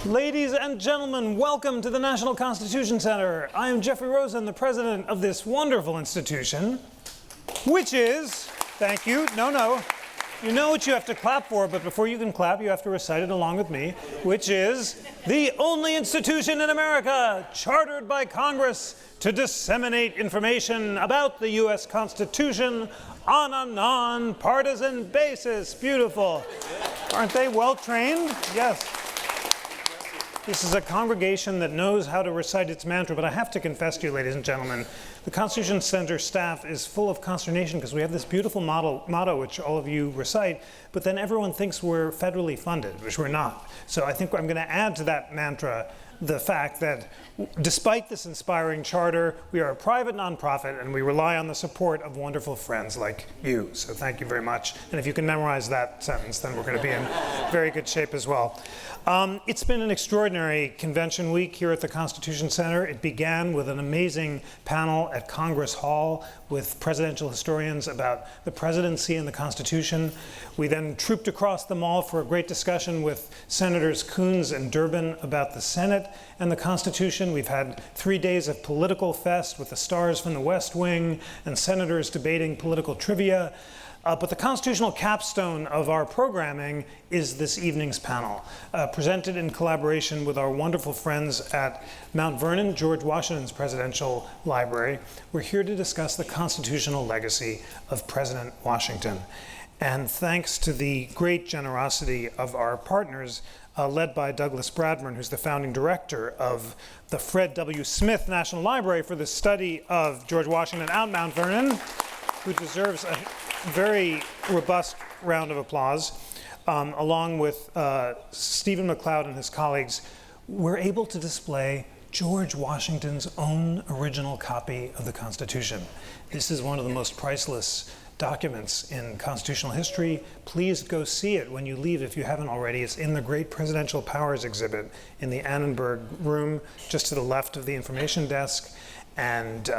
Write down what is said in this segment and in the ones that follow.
Ladies and gentlemen, welcome to the National Constitution Center. I am Jeffrey Rosen, the president of this wonderful institution, which is, thank you, no. You know what you have to clap for, but before you can clap, you have to recite it along with me, which is the only institution in America chartered by Congress to disseminate information about the U.S. Constitution on a non-partisan basis. Beautiful. Aren't they well trained? Yes. This is a congregation that knows how to recite its mantra, but I have to confess to you, ladies and gentlemen, the Constitution Center staff is full of consternation because we have this beautiful motto which all of you recite, but then everyone thinks we're federally funded, which we're not. So I think I'm going to add to that mantra the fact that despite this inspiring charter, we are a private nonprofit and we rely on the support of wonderful friends like you. So thank you very much. And if you can memorize that sentence, then we're going to be in very good shape as well. It's been an extraordinary convention week here at the Constitution Center. It began with an amazing panel at Congress Hall with presidential historians about the presidency and the Constitution. We then trooped across the mall for a great discussion with Senators Coons and Durbin about the Senate and the Constitution. We've had 3 days of political fest with the stars from the West Wing and senators debating political trivia. But the constitutional capstone of our programming is this evening's panel, presented in collaboration with our wonderful friends at Mount Vernon, George Washington's Presidential Library. We're here to discuss the constitutional legacy of President Washington. And thanks to the great generosity of our partners, led by Douglas Bradburn, who's the founding director of the Fred W. Smith National Library for the study of George Washington out Mount Vernon, who deserves a very robust round of applause, along with Stephen McLeod and his colleagues, we're able to display George Washington's own original copy of the Constitution. This is one of the most priceless documents in constitutional history. Please go see it when you leave if you haven't already. It's in the Great Presidential Powers exhibit in the Annenberg room, just to the left of the information desk. And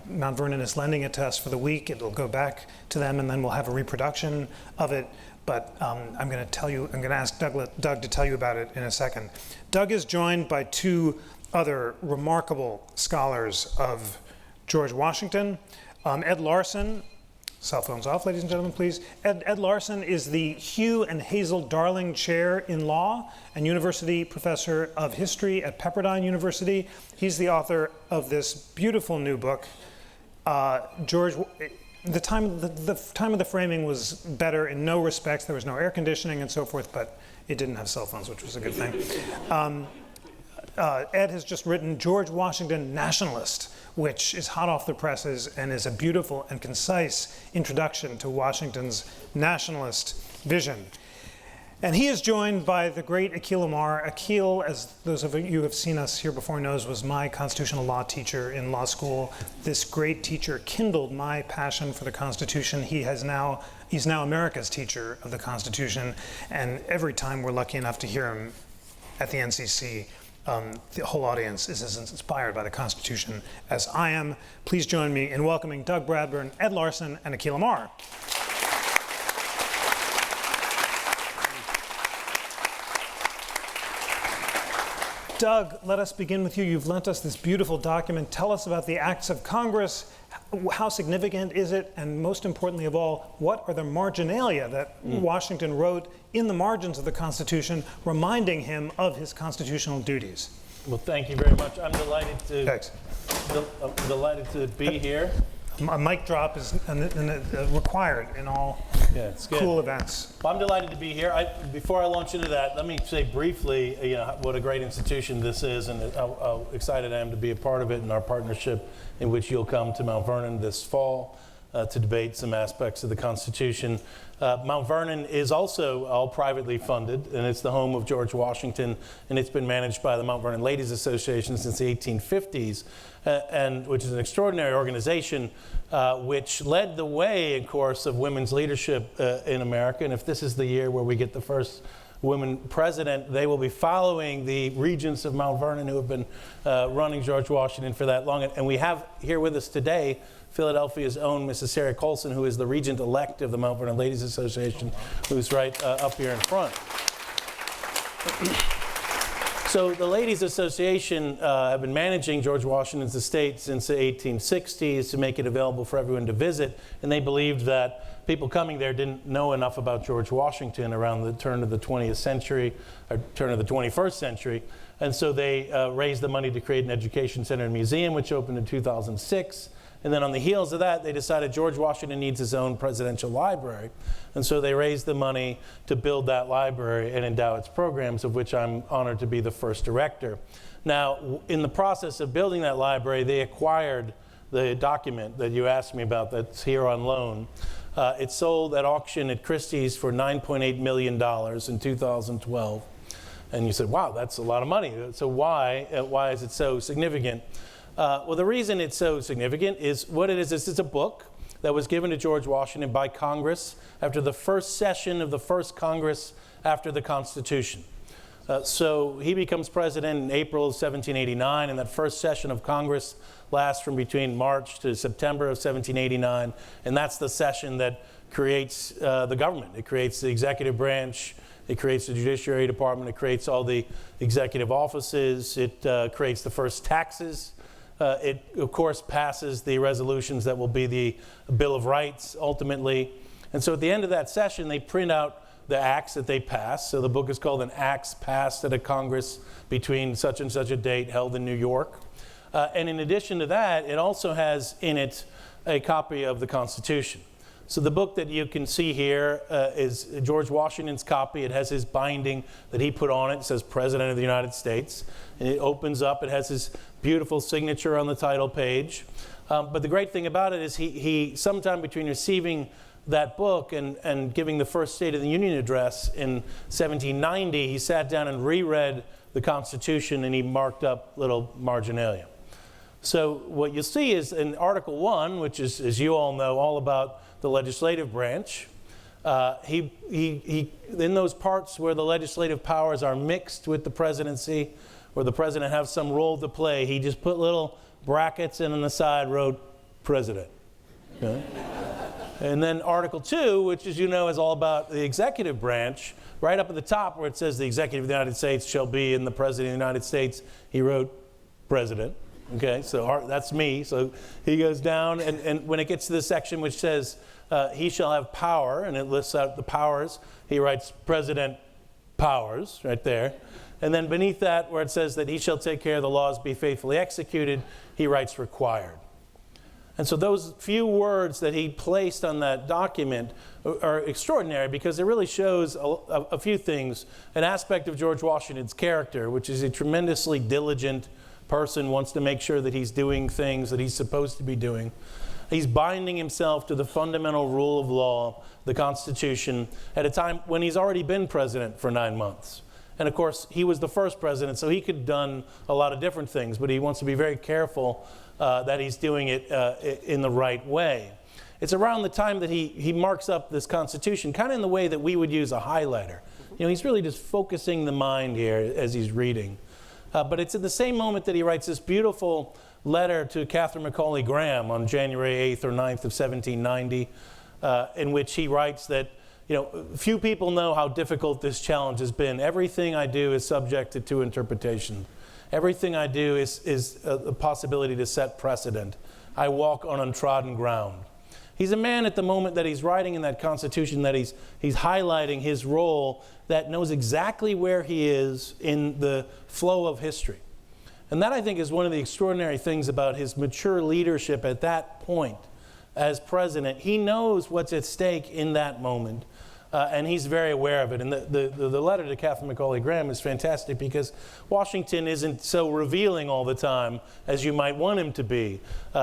Mount Vernon is lending it to us for the week. It'll go back to them, and then we'll have a reproduction of it. But I'm going to ask Doug to tell you about it in a second. Doug is joined by two other remarkable scholars of George Washington. Ed Larson, cell phones off, ladies and gentlemen, please. Ed Larson is the Hugh and Hazel Darling Chair in Law and University Professor of History at Pepperdine University. He's the author of this beautiful new book. The time of the framing was better in no respects. There was no air conditioning and so forth, but it didn't have cell phones, which was a good thing. Ed has just written George Washington, Nationalist, which is hot off the presses and is a beautiful and concise introduction to Washington's nationalist vision. And he is joined by the great Akhil Amar. Akhil, as those of you who have seen us here before knows, was my constitutional law teacher in law school. This great teacher kindled my passion for the Constitution. He's now America's teacher of the Constitution. And every time we're lucky enough to hear him at the NCC, the whole audience is as inspired by the Constitution as I am. Please join me in welcoming Doug Bradburn, Ed Larson, and Akhil Amar. Doug, let us begin with you. You've lent us this beautiful document. Tell us about the acts of Congress. How significant is it? And most importantly of all, what are the marginalia that Washington wrote in the margins of the Constitution, reminding him of his constitutional duties? Well, thank you very much. I'm delighted to be here. A mic drop is required in all cool events. Well, I'm delighted to be here. Before I launch into that, let me say briefly, what a great institution this is, and how excited I am to be a part of it, and our partnership in which you'll come to Mount Vernon this fall to debate some aspects of the Constitution. Mount Vernon is also all privately funded, and it's the home of George Washington, and it's been managed by the Mount Vernon Ladies Association since the 1850s, and which is an extraordinary organization which led the way, of course, of women's leadership in America. And if this is the year where we get the first woman president, they will be following the regents of Mount Vernon who have been running George Washington for that long. And we have here with us today Philadelphia's own Mrs. Sarah Colson, who is the regent-elect of the Mount Vernon Ladies Association, who's right up here in front. So the Ladies Association have been managing George Washington's estate since the 1860s to make it available for everyone to visit, and they believed that people coming there didn't know enough about George Washington around the turn of the 20th century, or turn of the 21st century, and so they raised the money to create an education center and museum, which opened in 2006. And then on the heels of that, they decided George Washington needs his own presidential library. And so they raised the money to build that library and endow its programs, of which I'm honored to be the first director. Now, in the process of building that library, they acquired the document that you asked me about that's here on loan. It sold at auction at Christie's for $9.8 million in 2012. And you said, wow, that's a lot of money. So why is it so significant? Well, the reason it's so significant is what it is. This is a book that was given to George Washington by Congress after the first session of the first Congress after the Constitution. So he becomes president in April of 1789, and that first session of Congress lasts from between March to September of 1789, and that's the session that creates the government. It creates the executive branch, it creates the Judiciary Department, it creates all the executive offices, it creates the first taxes. It, of course, passes the resolutions that will be the Bill of Rights, ultimately. And so at the end of that session, they print out the acts that they pass. So the book is called An Acts Passed at a Congress Between Such and Such a Date held in New York. And in addition to that, it also has in it a copy of the Constitution. So the book that you can see here is George Washington's copy. It has his binding that he put on it. It says President of the United States. And it opens up. It has his beautiful signature on the title page. But the great thing about it is he sometime between receiving that book and giving the first State of the Union address in 1790, he sat down and reread the Constitution, and he marked up little marginalia. So what you'll see is in Article 1, which is, as you all know, all about the legislative branch, he in those parts where the legislative powers are mixed with the presidency, where the president has some role to play, he just put little brackets and on the side wrote president. Okay? And then Article 2, which, as you know, is all about the executive branch, right up at the top where it says the executive of the United States shall be in the president of the United States, he wrote president. Okay, so that's me. So he goes down, and when it gets to the section which says he shall have power, and it lists out the powers, he writes President Powers right there. And then beneath that, where it says that he shall take care the laws be faithfully executed, he writes required. And so those few words that he placed on that document are extraordinary because it really shows a few things. An aspect of George Washington's character, which is a tremendously diligent person, wants to make sure that he's doing things that he's supposed to be doing. He's binding himself to the fundamental rule of law, the Constitution, at a time when he's already been president for 9 months. And of course, he was the first president, so he could have done a lot of different things, but he wants to be very careful that he's doing it in the right way. It's around the time that he marks up this Constitution, kind of in the way that we would use a highlighter. You know, he's really just focusing the mind here as he's reading. But it's at the same moment that he writes this beautiful letter to Catherine Macaulay Graham on January 8th or 9th of 1790, in which he writes that, you know, few people know how difficult this challenge has been. Everything I do is subjected to interpretation. Everything I do is a possibility to set precedent. I walk on untrodden ground. He's a man at the moment that he's writing in that Constitution that he's highlighting his role, that knows exactly where he is in the flow of history. And that, I think, is one of the extraordinary things about his mature leadership at that point as president. He knows what's at stake in that moment, and he's very aware of it. And the letter to Catherine Macaulay Graham is fantastic because Washington isn't so revealing all the time as you might want him to be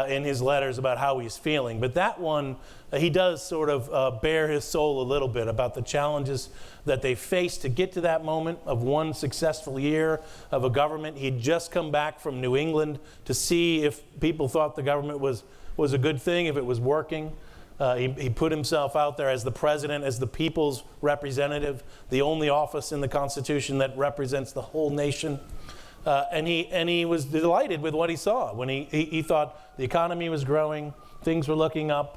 in his letters about how he's feeling. But that one, he does sort of bare his soul a little bit about the challenges that they faced to get to that moment of one successful year of a government. He'd just come back from New England to see if people thought the government was a good thing, if it was working. He put himself out there as the president, as the people's representative, the only office in the Constitution that represents the whole nation. And he was delighted with what he saw when he thought the economy was growing, things were looking up.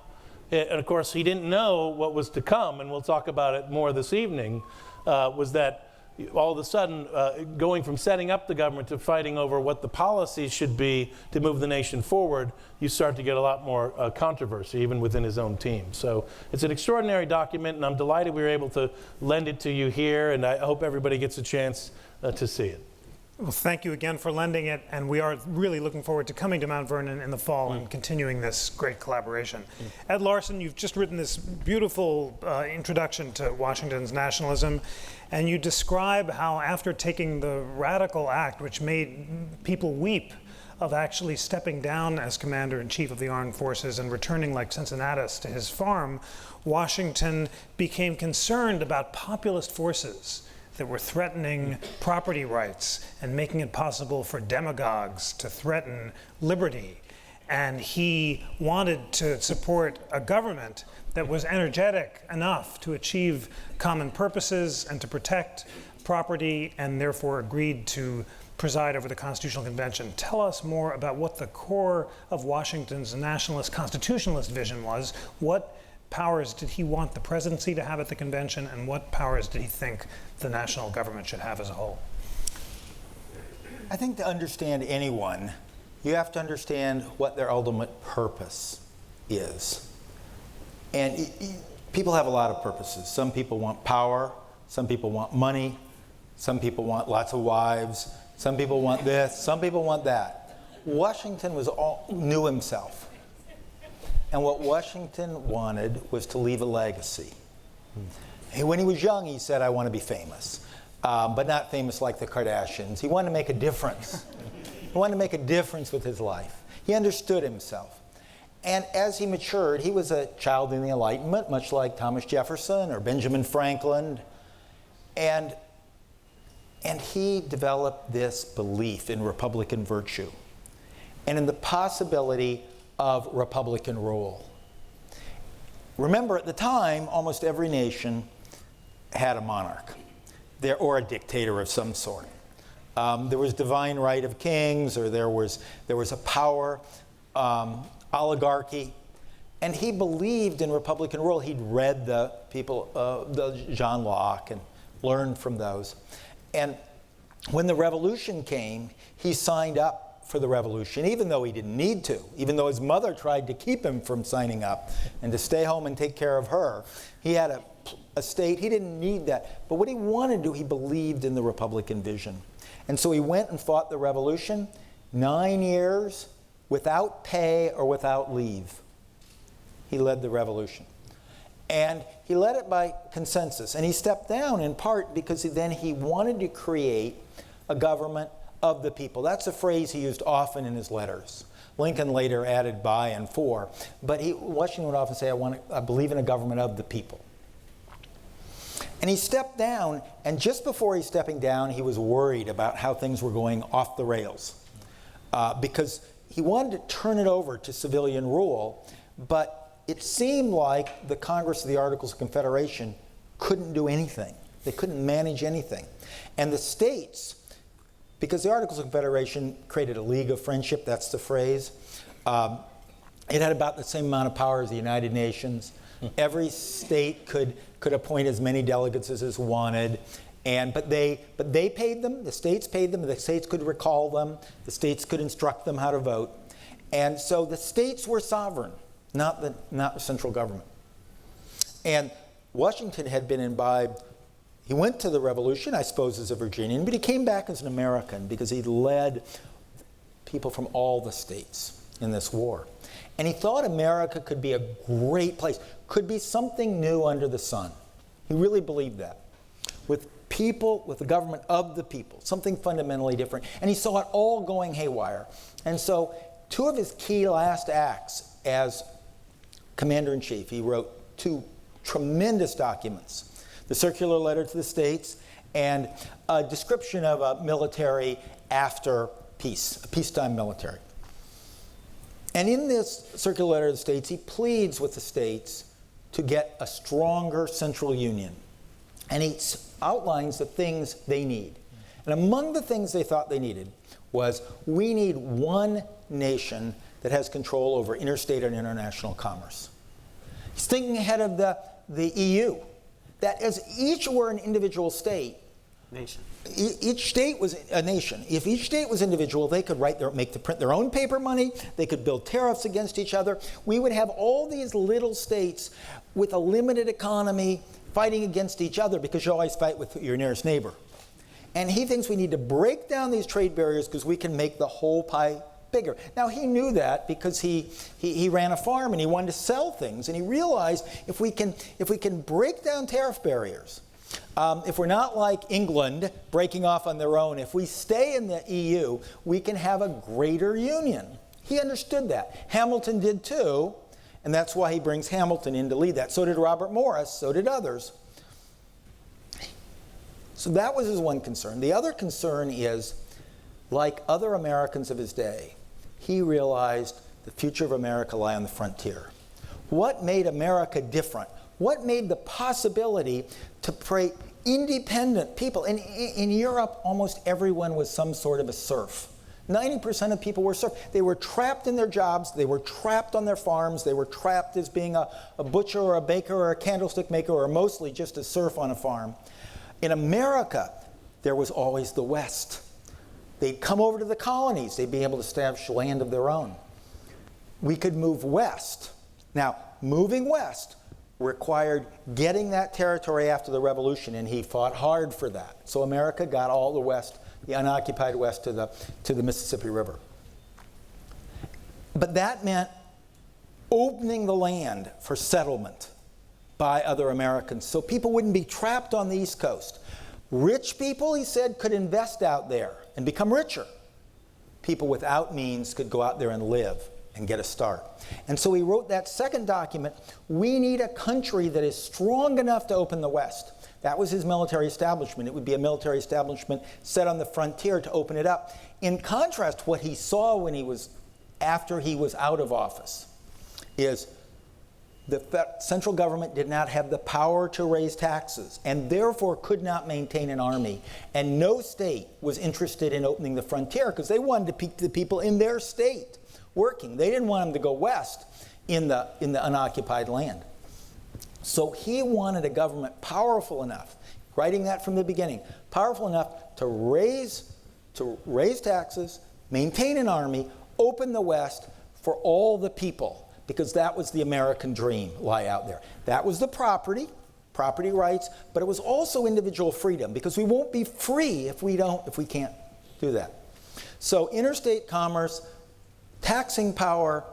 And of course, he didn't know what was to come, and we'll talk about it more this evening, was that all of a sudden, going from setting up the government to fighting over what the policies should be to move the nation forward, you start to get a lot more controversy, even within his own team. So it's an extraordinary document, and I'm delighted we were able to lend it to you here, and I hope everybody gets a chance to see it. Well, thank you again for lending it, and we are really looking forward to coming to Mount Vernon in the fall and continuing this great collaboration. Ed Larson, you've just written this beautiful introduction to Washington's nationalism, and you describe how after taking the radical act, which made people weep, of actually stepping down as commander-in-chief of the armed forces and returning like Cincinnatus to his farm, Washington became concerned about populist forces that were threatening property rights and making it possible for demagogues to threaten liberty. And he wanted to support a government that was energetic enough to achieve common purposes and to protect property, and therefore agreed to preside over the Constitutional Convention. Tell us more about what the core of Washington's nationalist constitutionalist vision was. What powers did he want the presidency to have at the convention, and what powers did he think the national government should have as a whole? I think to understand anyone, you have to understand what their ultimate purpose is. And people have a lot of purposes. Some people want power, some people want money, some people want lots of wives, some people want this, some people want that. Washington knew himself. And what Washington wanted was to leave a legacy. When he was young, he said, I want to be famous, but not famous like the Kardashians. He wanted to make a difference. He wanted to make a difference with his life. He understood himself. And as he matured, he was a child in the Enlightenment, much like Thomas Jefferson or Benjamin Franklin. And he developed this belief in Republican virtue and in the possibility of Republican rule. Remember, at the time, almost every nation had a monarch or a dictator of some sort. There was divine right of kings, or there was a power oligarchy, and he believed in Republican rule. He'd read the people, the John Locke, and learned from those. And when the revolution came, he signed up for the revolution, even though he didn't need to, even though his mother tried to keep him from signing up and to stay home and take care of her. He had a state, he didn't need that. But what he wanted to do, he believed in the Republican vision. And so he went and fought the revolution, 9 years, without pay or without leave. He led the revolution. And he led it by consensus. And he stepped down in part because then he wanted to create a government of the people. That's a phrase he used often in his letters. Lincoln later added by and for. But Washington would often say, I believe in a government of the people. And he stepped down, and just before he's stepping down, he was worried about how things were going off the rails. Because he wanted to turn it over to civilian rule, but it seemed like the Congress of the Articles of Confederation couldn't do anything. They couldn't manage anything. And the states, because the Articles of Confederation created a League of Friendship, that's the phrase. It had about the same amount of power as the United Nations. Every state could appoint as many delegates as it wanted. But they paid them, the states paid them, the states could recall them, the states could instruct them how to vote. And so the states were sovereign, not the central government. And Washington had been imbibed. He went to the revolution, I suppose, as a Virginian, but he came back as an American because he led people from all the states in this war. And he thought America could be a great place, could be something new under the sun. He really believed that. With people, with the government of the people, something fundamentally different. And he saw it all going haywire. And so 2 of his key last acts as commander-in-chief, he wrote 2 tremendous documents. The circular letter to the states, and a description of a military after peace, a peacetime military. And in this circular letter to the states, he pleads with the states to get a stronger central union. And he outlines the things they need. And among the things they thought they needed was, we need one nation that has control over interstate and international commerce. He's thinking ahead of the EU. That as each were an individual state, Nation. Each state was a nation. If each state was individual, they could print their own paper money. They could build tariffs against each other. We would have all these little states with a limited economy fighting against each other, because you always fight with your nearest neighbor. And he thinks we need to break down these trade barriers because we can make the whole pie bigger. Now, he knew that because he ran a farm and he wanted to sell things, and he realized if we can break down tariff barriers, if we're not like England breaking off on their own, if we stay in the EU, we can have a greater union. He understood that. Hamilton did too, and that's why he brings Hamilton in to lead that. So did Robert Morris, so did others. So that was his one concern. The other concern is, like other Americans of his day, he realized the future of America lay on the frontier. What made America different? What made the possibility to create independent people? In Europe, almost everyone was some sort of a serf. 90% of people were serfs. They were trapped in their jobs. They were trapped on their farms. They were trapped as being a butcher or a baker or a candlestick maker, or mostly just a serf on a farm. In America, there was always the West. They'd come over to the colonies. They'd be able to establish land of their own. We could move west. Now, moving west required getting that territory after the Revolution, and he fought hard for that. So America got all the west, the unoccupied west, to the Mississippi River. But that meant opening the land for settlement by other Americans, so people wouldn't be trapped on the East Coast. Rich people, he said, could invest out there and become richer. People without means could go out there and live and get a start. And so he wrote that second document, we need a country that is strong enough to open the West. That was his military establishment. It would be a military establishment set on the frontier to open it up. In contrast, what he saw after he was out of office is the central government did not have the power to raise taxes and therefore could not maintain an army. And no state was interested in opening the frontier because they wanted to keep the people in their state working. They didn't want them to go west in the unoccupied land. So he wanted a government powerful enough, writing that from the beginning, powerful enough to raise taxes, maintain an army, open the West for all the people, because that was the American dream lie out there. That was the property rights, but it was also individual freedom, because we won't be free if we can't do that. So interstate commerce, taxing power,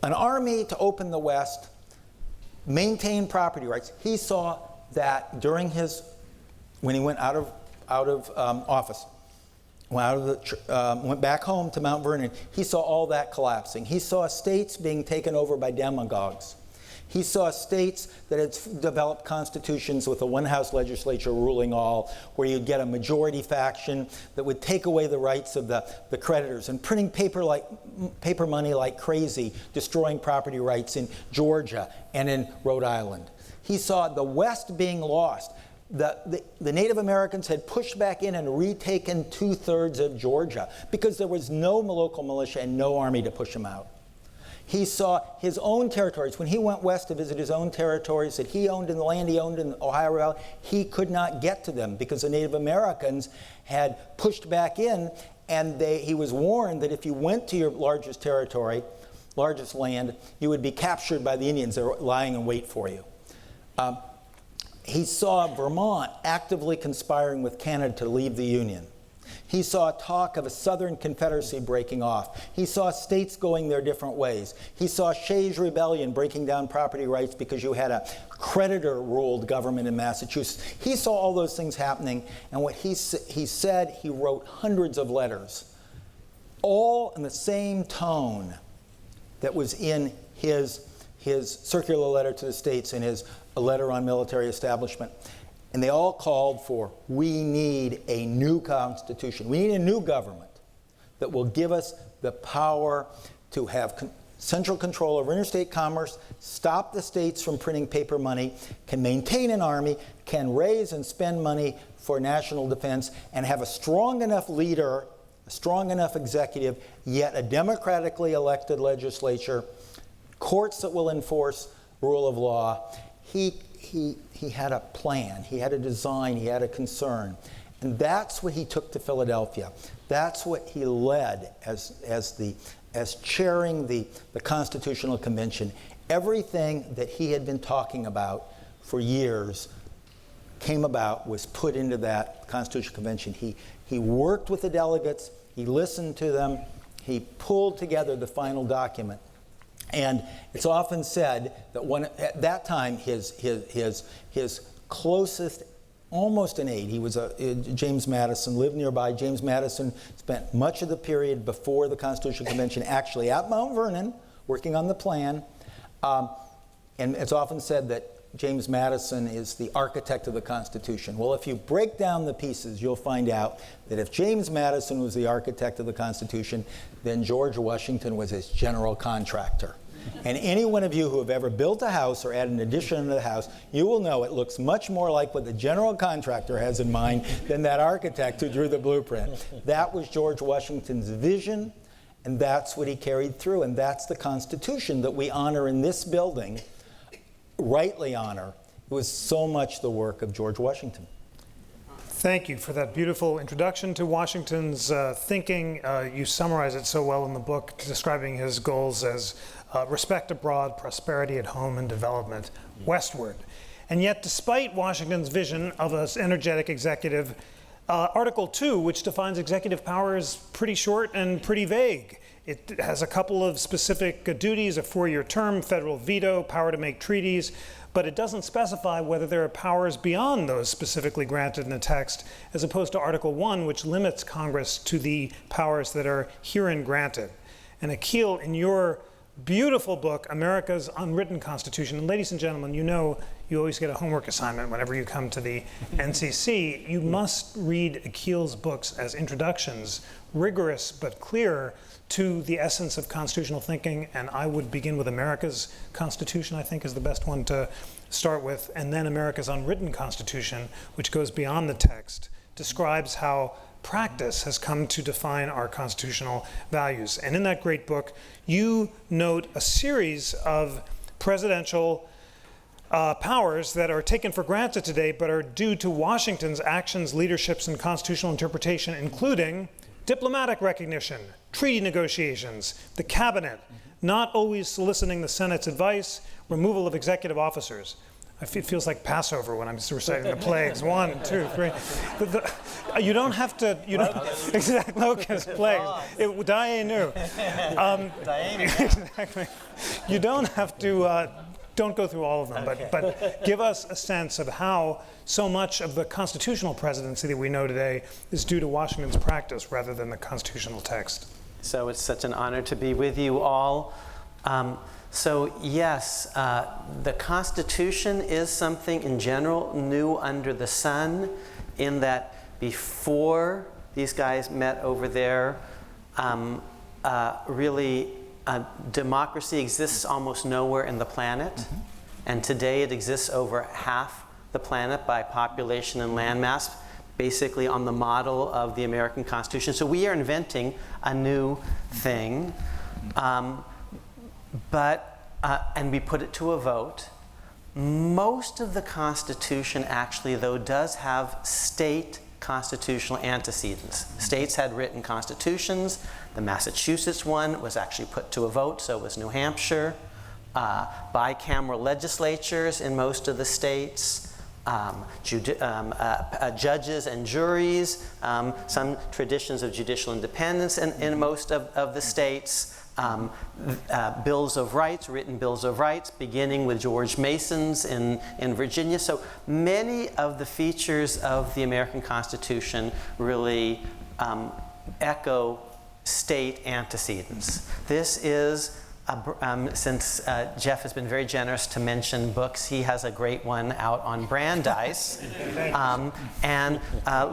an army to open the West, maintain property rights. He saw that when he went out of office, went back home to Mount Vernon, he saw all that collapsing. He saw states being taken over by demagogues. He saw states that had developed constitutions with a one-house legislature ruling all, where you'd get a majority faction that would take away the rights of the creditors, and printing paper money like crazy, destroying property rights in Georgia and in Rhode Island. He saw the West being lost. The Native Americans had pushed back in and retaken 2/3 of Georgia because there was no local militia and no army to push them out. He saw his own territories. When he went west to visit his own territories that he owned in the land he owned in the Ohio Valley, he could not get to them because the Native Americans had pushed back in, and he was warned that if you went to your largest territory, largest land, you would be captured by the Indians that were lying in wait for you. He saw Vermont actively conspiring with Canada to leave the Union. He saw talk of a Southern Confederacy breaking off. He saw states going their different ways. He saw Shays' Rebellion breaking down property rights because you had a creditor-ruled government in Massachusetts. He saw all those things happening, and what he said, he wrote hundreds of letters, all in the same tone that was in his circular letter to the states and his letter on military establishment. And they all called for, we need a new constitution. We need a new government that will give us the power to have central control over interstate commerce, stop the states from printing paper money, can maintain an army, can raise and spend money for national defense, and have a strong enough leader, a strong enough executive, yet a democratically elected legislature, courts that will enforce rule of law. he had a plan, he had a design, he had a concern. And that's what he took to Philadelphia. That's what he led as chairing the Constitutional Convention. Everything that he had been talking about for years was put into that Constitutional Convention. He worked with the delegates, he listened to them, he pulled together the final document. And it's often said that at that time, his closest, almost an aide, he was James Madison, lived nearby. James Madison spent much of the period before the Constitutional Convention actually at Mount Vernon, working on the plan. And it's often said that James Madison is the architect of the Constitution. Well, if you break down the pieces, you'll find out that if James Madison was the architect of the Constitution, then George Washington was his general contractor. And any one of you who have ever built a house or added an addition to the house, you will know it looks much more like what the general contractor has in mind than that architect who drew the blueprint. That was George Washington's vision, and that's what he carried through, and that's the Constitution that we honor in this building, rightly honor. It was so much the work of George Washington. Thank you for that beautiful introduction to Washington's thinking. You summarize it so well in the book, describing his goals as respect abroad, prosperity at home, and development westward. And yet, despite Washington's vision of an energetic executive, Article 2, which defines executive power, is pretty short and pretty vague. It has a couple of specific duties, a 4-year term, federal veto, power to make treaties, but it doesn't specify whether there are powers beyond those specifically granted in the text, as opposed to Article 1, which limits Congress to the powers that are herein granted. And Akhil, in your beautiful book, America's Unwritten Constitution, and ladies and gentlemen, you know you always get a homework assignment whenever you come to the NCC. You must read Akhil's books as introductions, rigorous but clear, to the essence of constitutional thinking, and I would begin with America's Constitution, I think is the best one to start with, and then America's Unwritten Constitution, which goes beyond the text, describes how practice has come to define our constitutional values. And in that great book, you note a series of presidential powers that are taken for granted today, but are due to Washington's actions, leaderships, and constitutional interpretation, including diplomatic recognition, treaty negotiations, the cabinet, not always soliciting the Senate's advice, removal of executive officers. It feels like Passover when I'm reciting the plagues. 1, 2, 3. You don't have to, exact locust plagues. Dayenu. Exactly. You don't have to, don't go through all of them, but give us a sense of how so much of the constitutional presidency that we know today is due to Washington's practice rather than the constitutional text. So it's such an honor to be with you all. So yes, the Constitution is something in general new under the sun, in that before these guys met over there, democracy exists almost nowhere in the planet. Mm-hmm. And today it exists over half the planet by population and landmass, basically on the model of the American Constitution. So we are inventing a new thing. And we put it to a vote. Most of the Constitution actually, though, does have state constitutional antecedents. States had written constitutions. The Massachusetts one was actually put to a vote, so was New Hampshire. Bicameral legislatures in most of the states. Judges and juries, some traditions of judicial independence in most of the states. Bills of rights, written bills of rights, beginning with George Mason's in Virginia. So many of the features of the American Constitution really echo state antecedents. This is, since Jeff has been very generous to mention books, he has a great one out on Brandeis. And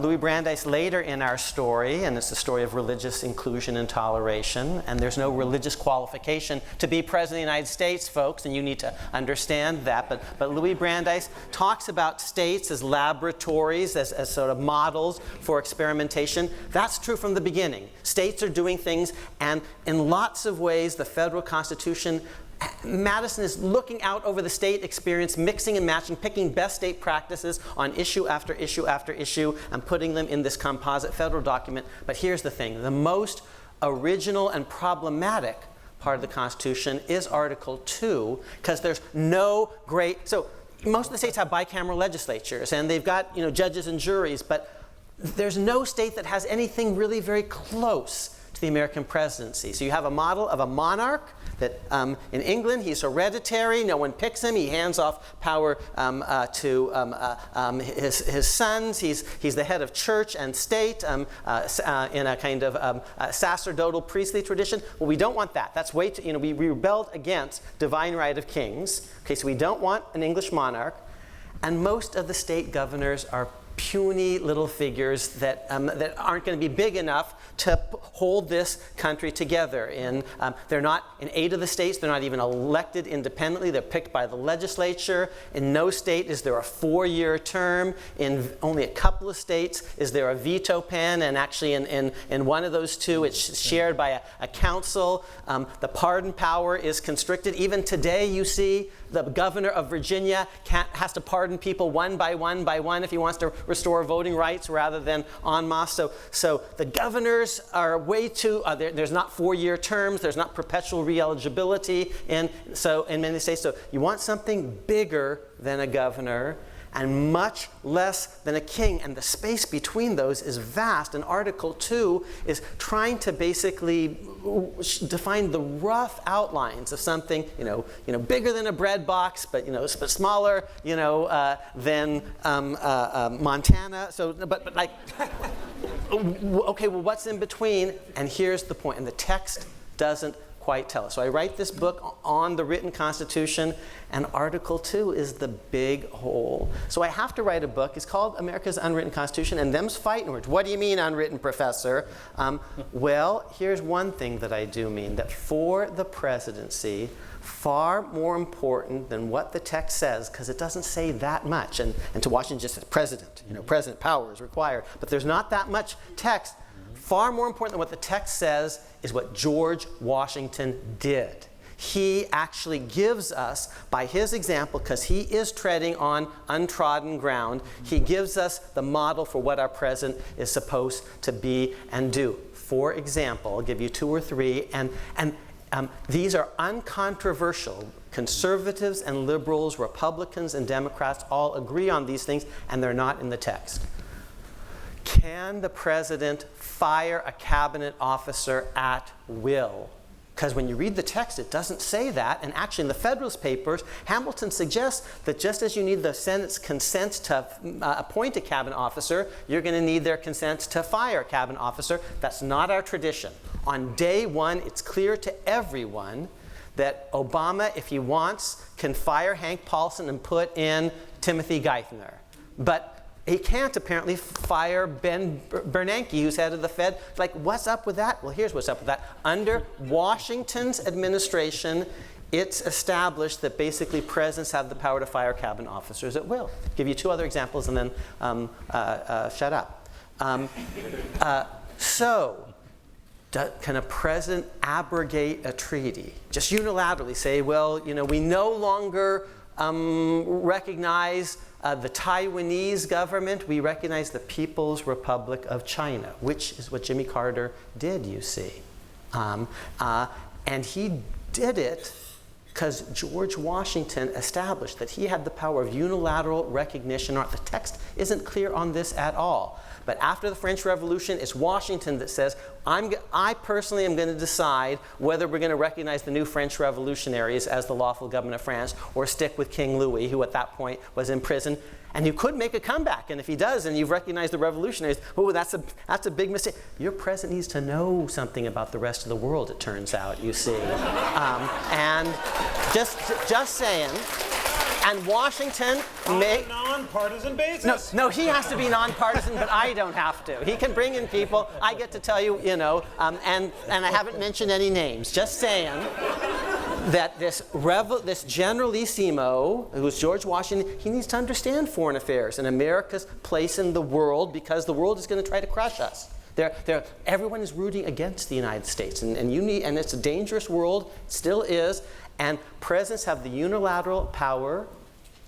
Louis Brandeis later in our story, and it's the story of religious inclusion and toleration, and there's no religious qualification to be President of the United States, folks, and you need to understand that. But Louis Brandeis talks about states as laboratories, as sort of models for experimentation. That's true from the beginning. States are doing things, and in lots of ways, the federal Constitution Madison is looking out over the state experience, mixing and matching, picking best state practices on issue after issue after issue, and putting them in this composite federal document. But here's the thing. The most original and problematic part of the Constitution is Article 2, because there's no great... So most of the states have bicameral legislatures, and they've got judges and juries, but there's no state that has anything really very close to the American presidency. So you have a model of a monarch that in England, he's hereditary. No one picks him. He hands off power to his sons. He's the head of church and state in a kind of sacerdotal priestly tradition. Well, we don't want that. That's way too, we rebelled against divine right of kings. Okay, so we don't want an English monarch. And most of the state governors are puny little figures that aren't going to be big enough to hold this country together. They're not, in 8 of the states, they're not even elected independently. They're picked by the legislature. In no state is there a 4-year term. In only a couple of states is there a veto pen, and actually in one of those 2, it's shared by a council. The pardon power is constricted. Even today, you see, the governor of Virginia has to pardon people one by one if he wants to restore voting rights rather than en masse. So the governors are way too, there's not 4-year terms, there's not perpetual re-eligibility in many states. So you want something bigger than a governor and much less than a king. And the space between those is vast. And Article 2 is trying to basically define the rough outlines of something, bigger than a bread box, but smaller, than Montana. So, but like, okay, well, what's in between? And here's the point. And the text doesn't quite tell us. So I write this book on the written Constitution, and Article 2 is the big hole. So I have to write a book. It's called America's Unwritten Constitution, and them's fighting words. What do you mean, unwritten, professor? Well, here's one thing that I do mean, that for the presidency, far more important than what the text says, because it doesn't say that much, and to Washington just says president, president power is required, but there's not that much text. Far more important than what the text says is what George Washington did. He actually gives us, by his example, because he is treading on untrodden ground, he gives us the model for what our president is supposed to be and do. For example, I'll give you 2 or 3, and these are uncontroversial. Conservatives and liberals, Republicans and Democrats all agree on these things, and they're not in the text. Can the president fire a cabinet officer at will? Because when you read the text, it doesn't say that. And actually, in the Federalist Papers, Hamilton suggests that just as you need the Senate's consent to appoint a cabinet officer, you're going to need their consent to fire a cabinet officer. That's not our tradition. On day 1, it's clear to everyone that Obama, if he wants, can fire Hank Paulson and put in Timothy Geithner. But he can't apparently fire Ben Bernanke, who's head of the Fed. Like, what's up with that? Well, here's what's up with that. Under Washington's administration, it's established that basically presidents have the power to fire cabinet officers at will. I'll give you 2 other examples and then shut up. Can a president abrogate a treaty? Just unilaterally say, well, we no longer recognize the Taiwanese government, we recognize the People's Republic of China, which is what Jimmy Carter did, you see. And he did it because George Washington established that he had the power of unilateral recognition. The text isn't clear on this at all. But after the French Revolution, it's Washington that says, I personally am going to decide whether we're going to recognize the new French revolutionaries as the lawful government of France or stick with King Louis, who at that point was in prison. And you could make a comeback. And if he does, and you've recognized the revolutionaries, oh, that's a big mistake. Your president needs to know something about the rest of the world, it turns out, you see. And just saying. And Washington may... On a nonpartisan basis. No, he has to be nonpartisan, but I don't have to. He can bring in people. I get to tell you, and I haven't mentioned any names. Just saying that this generalissimo, who's George Washington, he needs to understand foreign affairs and America's place in the world, because the world is going to try to crush us. Everyone is rooting against the United States, and it's a dangerous world, still is, and presidents have the unilateral power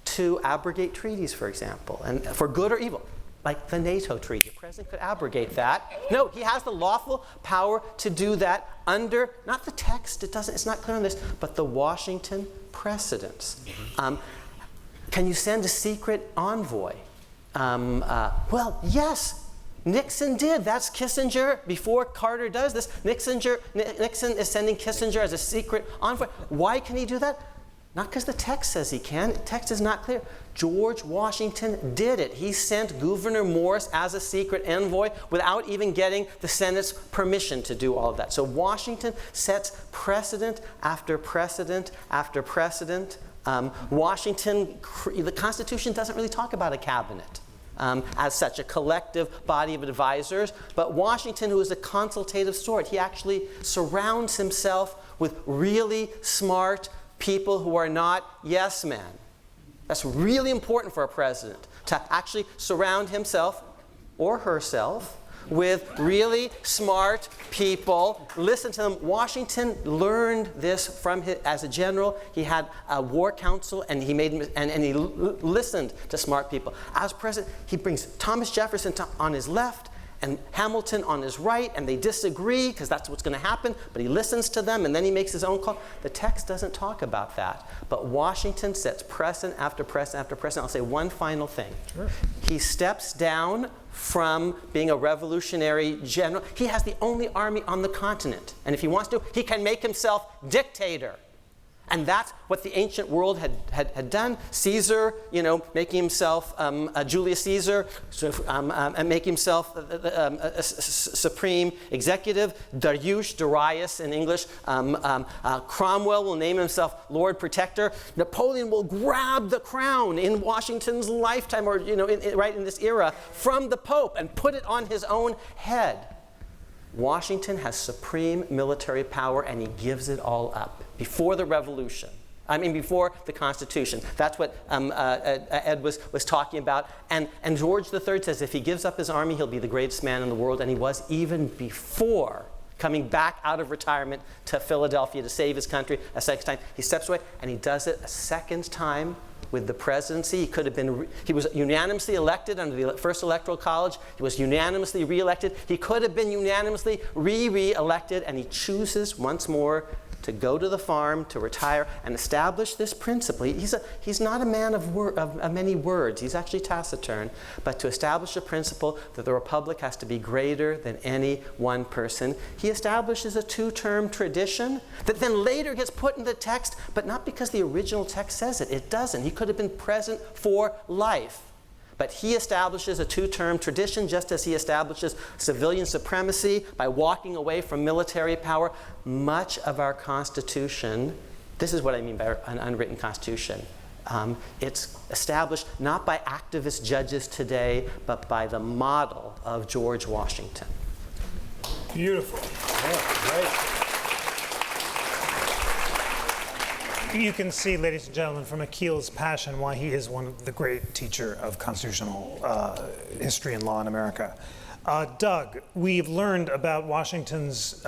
to abrogate treaties, for example, and for good or evil, like the NATO treaty. The president could abrogate that. No, he has the lawful power to do that under, not the text, it's not clear on this, but the Washington precedents. Can you send a secret envoy? Well, yes. Nixon did. That's Kissinger. Before Carter does this, Nixon is sending Kissinger as a secret envoy. Why can he do that? Not because the text says he can. The text is not clear. George Washington did it. He sent Gouverneur Morris as a secret envoy without even getting the Senate's permission to do all of that. So Washington sets precedent after precedent after precedent. The Constitution doesn't really talk about a cabinet as such, a collective body of advisors. But Washington, who is a consultative sort, he actually surrounds himself with really smart people who are not yes men. That's really important for a president, to actually surround himself or herself with really smart people. Listen to them. Washington learned this from as a general. He had a war council, and he listened to smart people. As president, he brings Thomas Jefferson on his left and Hamilton on his right, and they disagree because that's what's going to happen, but he listens to them, and then he makes his own call. The text doesn't talk about that, but Washington sets precedent after precedent after precedent. I'll say one final thing. Sure. He steps down from being a revolutionary general. He has the only army on the continent, and if he wants to, he can make himself dictator. And that's what the ancient world had done. Caesar, making himself Julius Caesar, and making himself a supreme executive. Darius in English. Cromwell will name himself Lord Protector. Napoleon will grab the crown in Washington's lifetime, or right in this era, from the Pope and put it on his own head. Washington has supreme military power, and he gives it all up before the Revolution. Before the Constitution. That's what Ed was talking about. And George III says if he gives up his army, he'll be the greatest man in the world, and he was even before coming back out of retirement to Philadelphia to save his country a second time. He steps away, and he does it a second time with the presidency. He was unanimously elected under the first electoral college. He was unanimously re-elected. He could have been unanimously re-elected, and he chooses once more to go to the farm, to retire, and establish this principle. He's not a man of many words. He's actually taciturn. But to establish a principle that the republic has to be greater than any one person, he establishes a two-term tradition that then later gets put in the text, but not because the original text says it. It doesn't. He could have been present for life. But he establishes a two-term tradition, just as he establishes civilian supremacy by walking away from military power. Much of our Constitution, this is what I mean by an unwritten Constitution. It's established not by activist judges today, but by the model of George Washington. Beautiful. Yeah, great. You can see, ladies and gentlemen, from Akhil's passion why he is one of the great teacher of constitutional history and law in America. Doug, we've learned about Washington's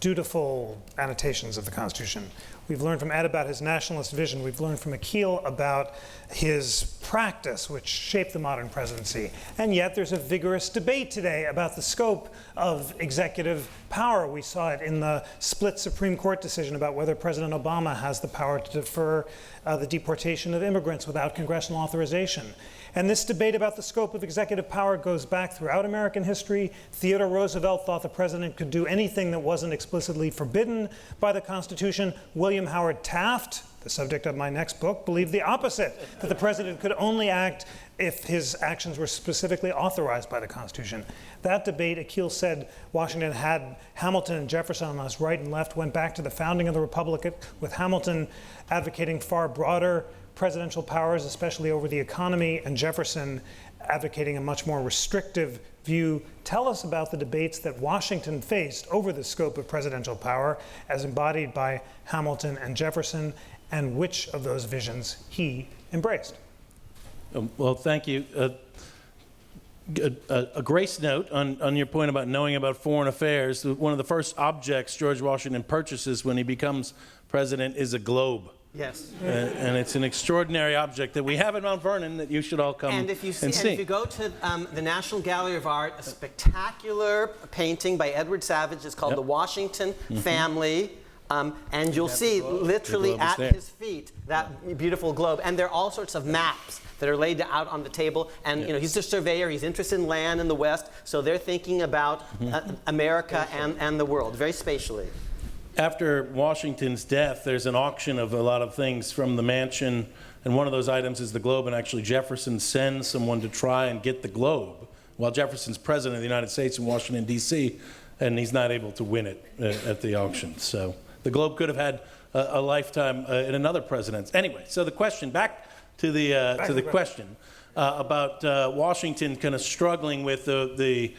dutiful annotations of the Constitution. We've learned from Ed about his nationalist vision. We've learned from Akhil about his practice, which shaped the modern presidency. And yet there's a vigorous debate today about the scope of executive power. We saw it in the split Supreme Court decision about whether President Obama has the power to defer the deportation of immigrants without congressional authorization. And this debate about the scope of executive power goes back throughout American history. Theodore Roosevelt thought the president could do anything that wasn't explicitly forbidden by the Constitution. William Howard Taft, the subject of my next book, believed the opposite, that the president could only act if his actions were specifically authorized by the Constitution. That debate, Akhil said, Washington had Hamilton and Jefferson on his right and left, went back to the founding of the Republic, with Hamilton advocating far broader presidential powers, especially over the economy, and Jefferson advocating a much more restrictive view. Tell us about the debates that Washington faced over the scope of presidential power as embodied by Hamilton and Jefferson, and which of those visions he embraced. Well, thank you. a grace note on your point about knowing about foreign affairs. One of the first objects George Washington purchases when he becomes president is a globe. Yes. And it's an extraordinary object that we have at Mount Vernon that you should all come and if you see, and see. And if you go to the National Gallery of Art, a spectacular painting by Edward Savage is called The Washington Family. And you'll see literally at his feet that beautiful globe. And there are all sorts of maps that are laid out on the table. And you know, he's a surveyor, he's interested in land in the West, so they're thinking about America and the world, very spatially. After Washington's death, there's an auction of a lot of things from the mansion, and one of those items is the globe, and actually Jefferson sends someone to try and get the globe while Jefferson's president of the United States in Washington, D.C., and he's not able to win it at the auction. So the globe could have had a lifetime in another president. Anyway, so the question, back to the question about Washington kind of struggling with the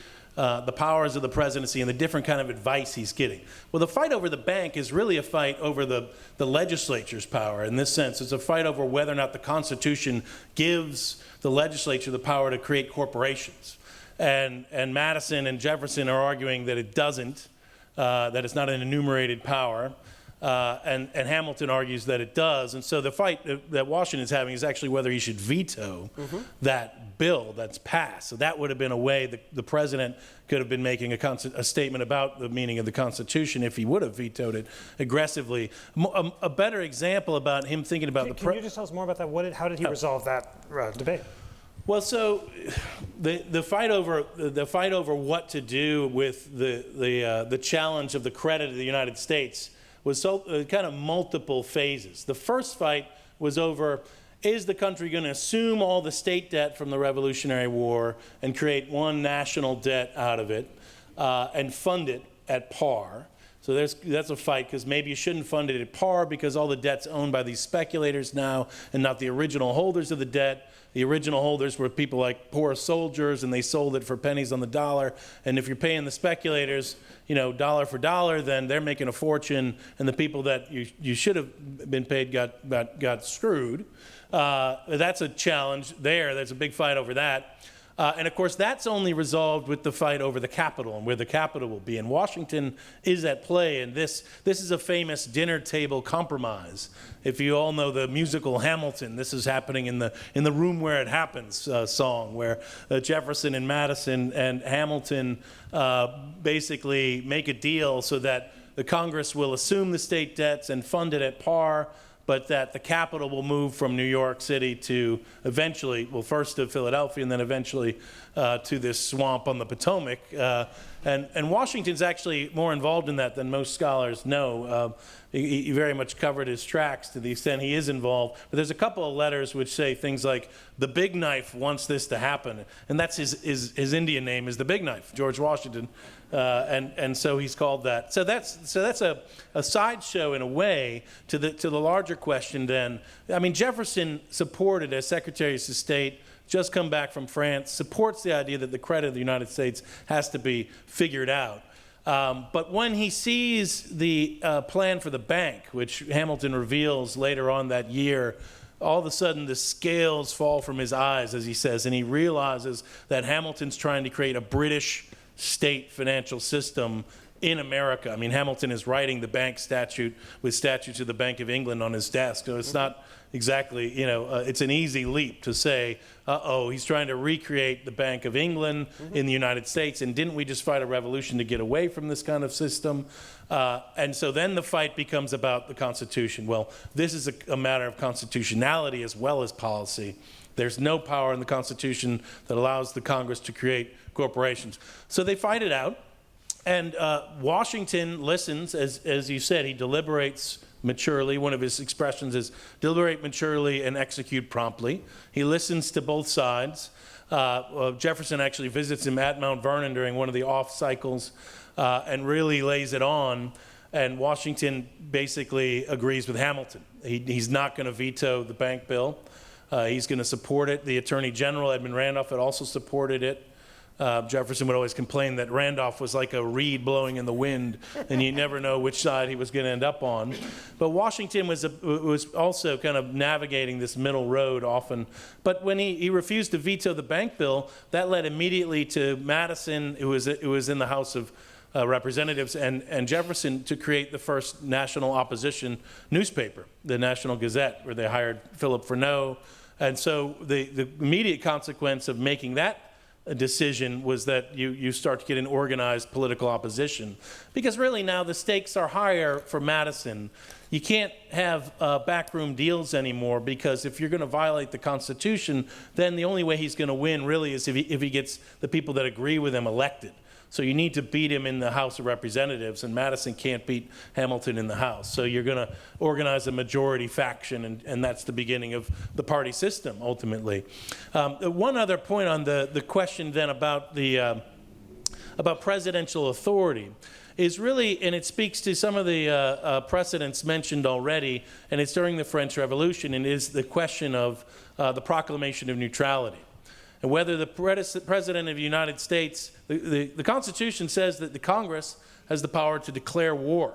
powers of the presidency and the different kind of advice he's getting. Well, the fight over the bank is really a fight over the legislature's power. In this sense, it's a fight over whether or not the Constitution gives the legislature the power to create corporations. And Madison and Jefferson are arguing that it doesn't, that it's not an enumerated power. And Hamilton argues that it does. And so the fight that Washington's having is actually whether he should veto that bill that's passed. So that would have been a way the president could have been making a statement about the meaning of the Constitution if he would have vetoed it aggressively. A better example about him thinking about Can you just tell us more about that? How did he resolve that debate? Well, so the fight over what to do with the challenge of the credit of the United States was kind of multiple phases. The first fight was over, is the country going to assume all the state debt from the Revolutionary War and create one national debt out of it and fund it at par? So that's a fight, because maybe you shouldn't fund it at par because all the debt's owned by these speculators now and not the original holders of the debt. The original holders were people like poor soldiers, and they sold it for pennies on the dollar. And if you're paying the speculators, dollar for dollar, then they're making a fortune, and the people that you should have been paid got screwed. That's a challenge there. There's a big fight over that. And of course, that's only resolved with the fight over the Capitol and where the Capitol will be. And Washington is at play, and this is a famous dinner table compromise. If you all know the musical Hamilton, this is happening in the room where it happens song, where Jefferson and Madison and Hamilton basically make a deal so that the Congress will assume the state debts and fund it at par, but that the capital will move from New York City to eventually, well, first to Philadelphia and then eventually to this swamp on the Potomac. And Washington's actually more involved in that than most scholars know. He very much covered his tracks to the extent he is involved. But there's a couple of letters which say things like, the Big Knife wants this to happen. And that's his Indian name is the Big Knife, George Washington. And so he's called that. So that's a sideshow in a way to the larger question then. I mean, Jefferson supported, as Secretary of State, just come back from France, supports the idea that the credit of the United States has to be figured out. But when he sees the plan for the bank, which Hamilton reveals later on that year, all of a sudden the scales fall from his eyes, as he says, and he realizes that Hamilton's trying to create a British state financial system in America. I mean, Hamilton is writing the bank statute with statutes of the Bank of England on his desk, so it's not exactly, it's an easy leap to say, he's trying to recreate the Bank of England in the United States, and didn't we just fight a revolution to get away from this kind of system? And so then the fight becomes about the Constitution. Well, this is a matter of constitutionality as well as policy. There's no power in the Constitution that allows the Congress to create corporations. So they fight it out, and Washington listens, as you said, he deliberates maturely. One of his expressions is deliberate maturely and execute promptly. He listens to both sides. Jefferson actually visits him at Mount Vernon during one of the off cycles and really lays it on. And Washington basically agrees with Hamilton. He's not going to veto the bank bill. He's going to support it. The Attorney General, Edmund Randolph, had also supported it. Jefferson would always complain that Randolph was like a reed blowing in the wind, and you never know which side he was going to end up on. But Washington was also kind of navigating this middle road often. But when he refused to veto the bank bill, that led immediately to Madison, who was in the House of Representatives, and Jefferson to create the first national opposition newspaper, the National Gazette, where they hired Philip Freneau. And so the immediate consequence of making that decision was that you start to get an organized political opposition. Because really now the stakes are higher for Madison. You can't have backroom deals anymore, because if you're going to violate the Constitution, then the only way he's going to win really is if he gets the people that agree with him elected. So you need to beat him in the House of Representatives, and Madison can't beat Hamilton in the House. So you're going to organize a majority faction, and that's the beginning of the party system, ultimately. One other point on the question then about presidential authority is really, and it speaks to some of the precedents mentioned already, and it's during the French Revolution, and is the question of the proclamation of neutrality. And whether the President of the United States, the Constitution says that the Congress has the power to declare war.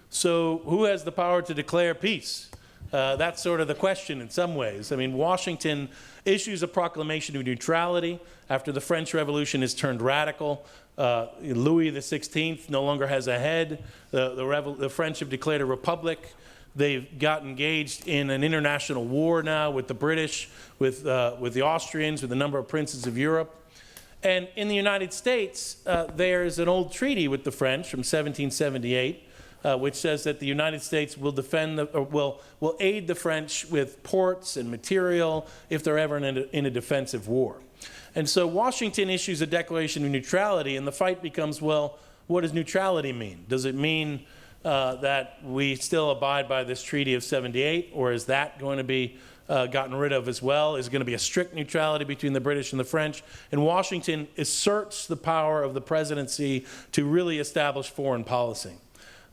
So who has the power to declare peace? That's sort of the question in some ways. I mean, Washington issues a proclamation of neutrality after the French Revolution is turned radical. Louis XVI no longer has a head. The French have declared a republic. They've got engaged in an international war now with the British, with the Austrians, with a number of princes of Europe. And in the United States, there's an old treaty with the French from 1778, which says that the United States will will aid the French with ports and material if they're ever in a defensive war. And so Washington issues a declaration of neutrality, and the fight becomes, well, what does neutrality mean? Does it mean that we still abide by this Treaty of 78, or is that going to be gotten rid of as well? Is it going to be a strict neutrality between the British and the French? And Washington asserts the power of the presidency to really establish foreign policy.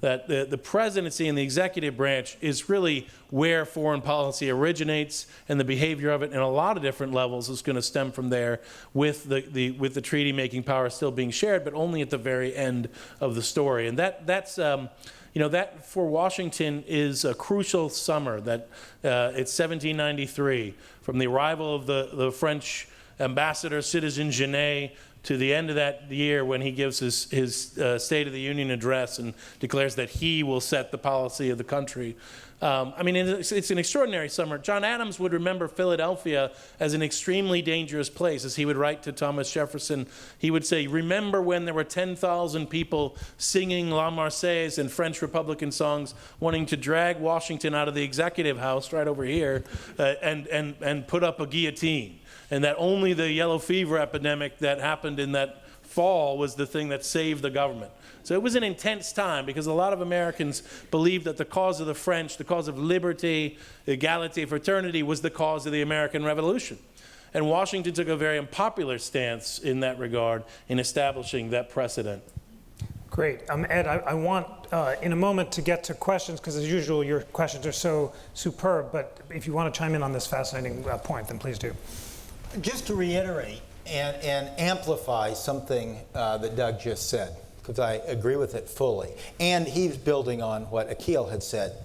That the presidency and the executive branch is really where foreign policy originates, and the behavior of it in a lot of different levels is going to stem from there, with the treaty-making power still being shared, but only at the very end of the story. And that's that for Washington is a crucial summer. That it's 1793, from the arrival of the French ambassador, Citizen Genet, to the end of that year when he gives his State of the Union address and declares that he will set the policy of the country. I mean, it's an extraordinary summer. John Adams would remember Philadelphia as an extremely dangerous place. As he would write to Thomas Jefferson, he would say, remember when there were 10,000 people singing La Marseillaise and French Republican songs, wanting to drag Washington out of the executive house right over here and put up a guillotine. And that only the yellow fever epidemic that happened in that fall was the thing that saved the government. So it was an intense time, because a lot of Americans believed that the cause of the French, the cause of liberty, equality, fraternity, was the cause of the American Revolution. And Washington took a very unpopular stance in that regard in establishing that precedent. Great. Ed, I want in a moment to get to questions, because as usual, your questions are so superb. But if you want to chime in on this fascinating point, then please do. Just to reiterate and amplify something that Doug just said, because I agree with it fully. And he's building on what Akhil had said.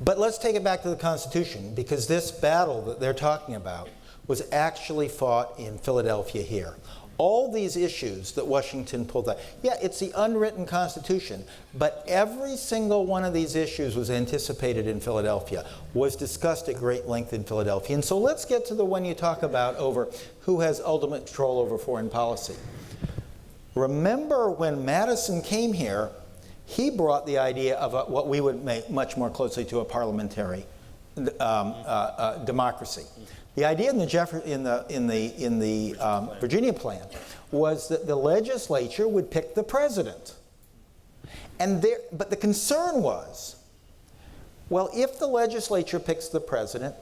But let's take it back to the Constitution, because this battle that they're talking about was actually fought in Philadelphia here. All these issues that Washington pulled out, yeah, it's the unwritten Constitution, but every single one of these issues was anticipated in Philadelphia, was discussed at great length in Philadelphia. And so let's get to the one you talk about over who has ultimate control over foreign policy. Remember when Madison came here, he brought the idea of what we would make much more closely to a parliamentary democracy. The idea in the Virginia plan was that the legislature would pick the president. But the concern was, well, if the legislature picks the president,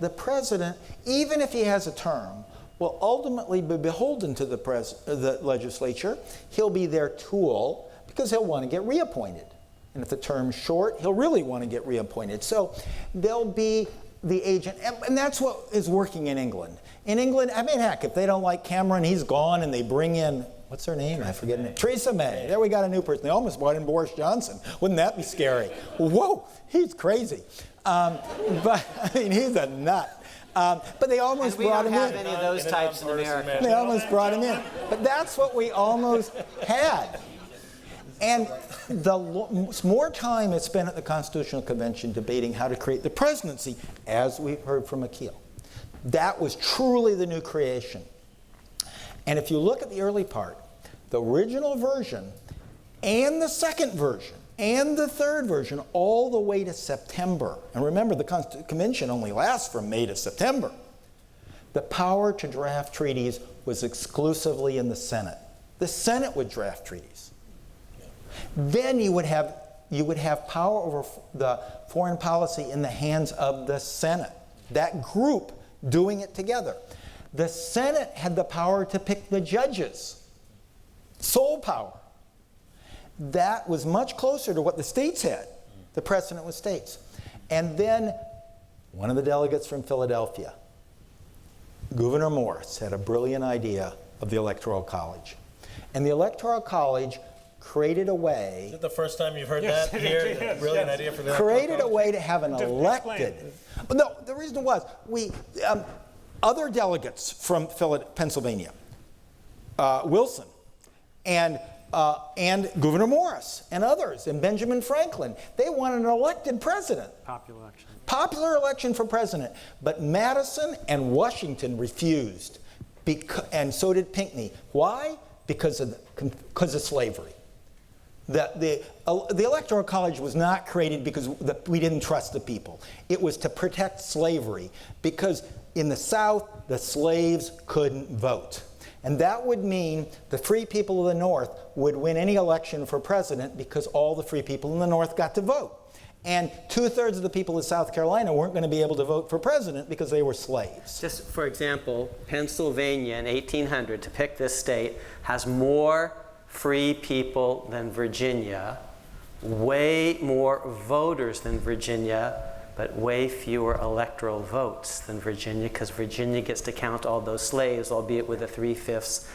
even if he has a term, will ultimately be beholden to the legislature. He'll be their tool because he'll want to get reappointed. And if the term's short, he'll really want to get reappointed. So there'll be the agent, and that's what is working in England. In England, I mean, heck, if they don't like Cameron, he's gone, and they bring in, what's her name? I forget her name. Theresa May. There we got a new person. They almost brought in Boris Johnson. Wouldn't that be scary? Whoa, he's crazy. But, I mean, he's a nut. But they almost brought him in. We don't have any of those types in America. They almost brought him in. But that's what we almost had. And the more time is spent at the Constitutional Convention debating how to create the presidency, as we've heard from Akhil. That was truly the new creation. And if you look at the early part, the original version and the second version and the third version, all the way to September. And remember, the Convention only lasts from May to September. The power to draft treaties was exclusively in the Senate. The Senate would draft treaties. Then you would have power over the foreign policy in the hands of the Senate, that group doing it together. The Senate had the power to pick the judges, sole power. That was much closer to what the states had. The precedent was states. And then one of the delegates from Philadelphia, Gouverneur Morris, had a brilliant idea of the Electoral College. And the Electoral College created a way. Is it the first time you've heard that here? Yes, Brilliant yes. idea for the Created a way to have an elected. No, the reason was other delegates from Pennsylvania, Wilson, and Gouverneur Morris, and others, and Benjamin Franklin, they wanted an elected president. Popular election for president. But Madison and Washington refused, and so did Pinckney. Why? Because of slavery. The Electoral College was not created because we didn't trust the people. It was to protect slavery, because in the South, the slaves couldn't vote. And that would mean the free people of the North would win any election for president because all the free people in the North got to vote. And 2/3 of the people of South Carolina weren't going to be able to vote for president because they were slaves. Just for example, Pennsylvania in 1800, to pick this state, has more free people than Virginia, way more voters than Virginia, but way fewer electoral votes than Virginia, because Virginia gets to count all those slaves, albeit with a 3/5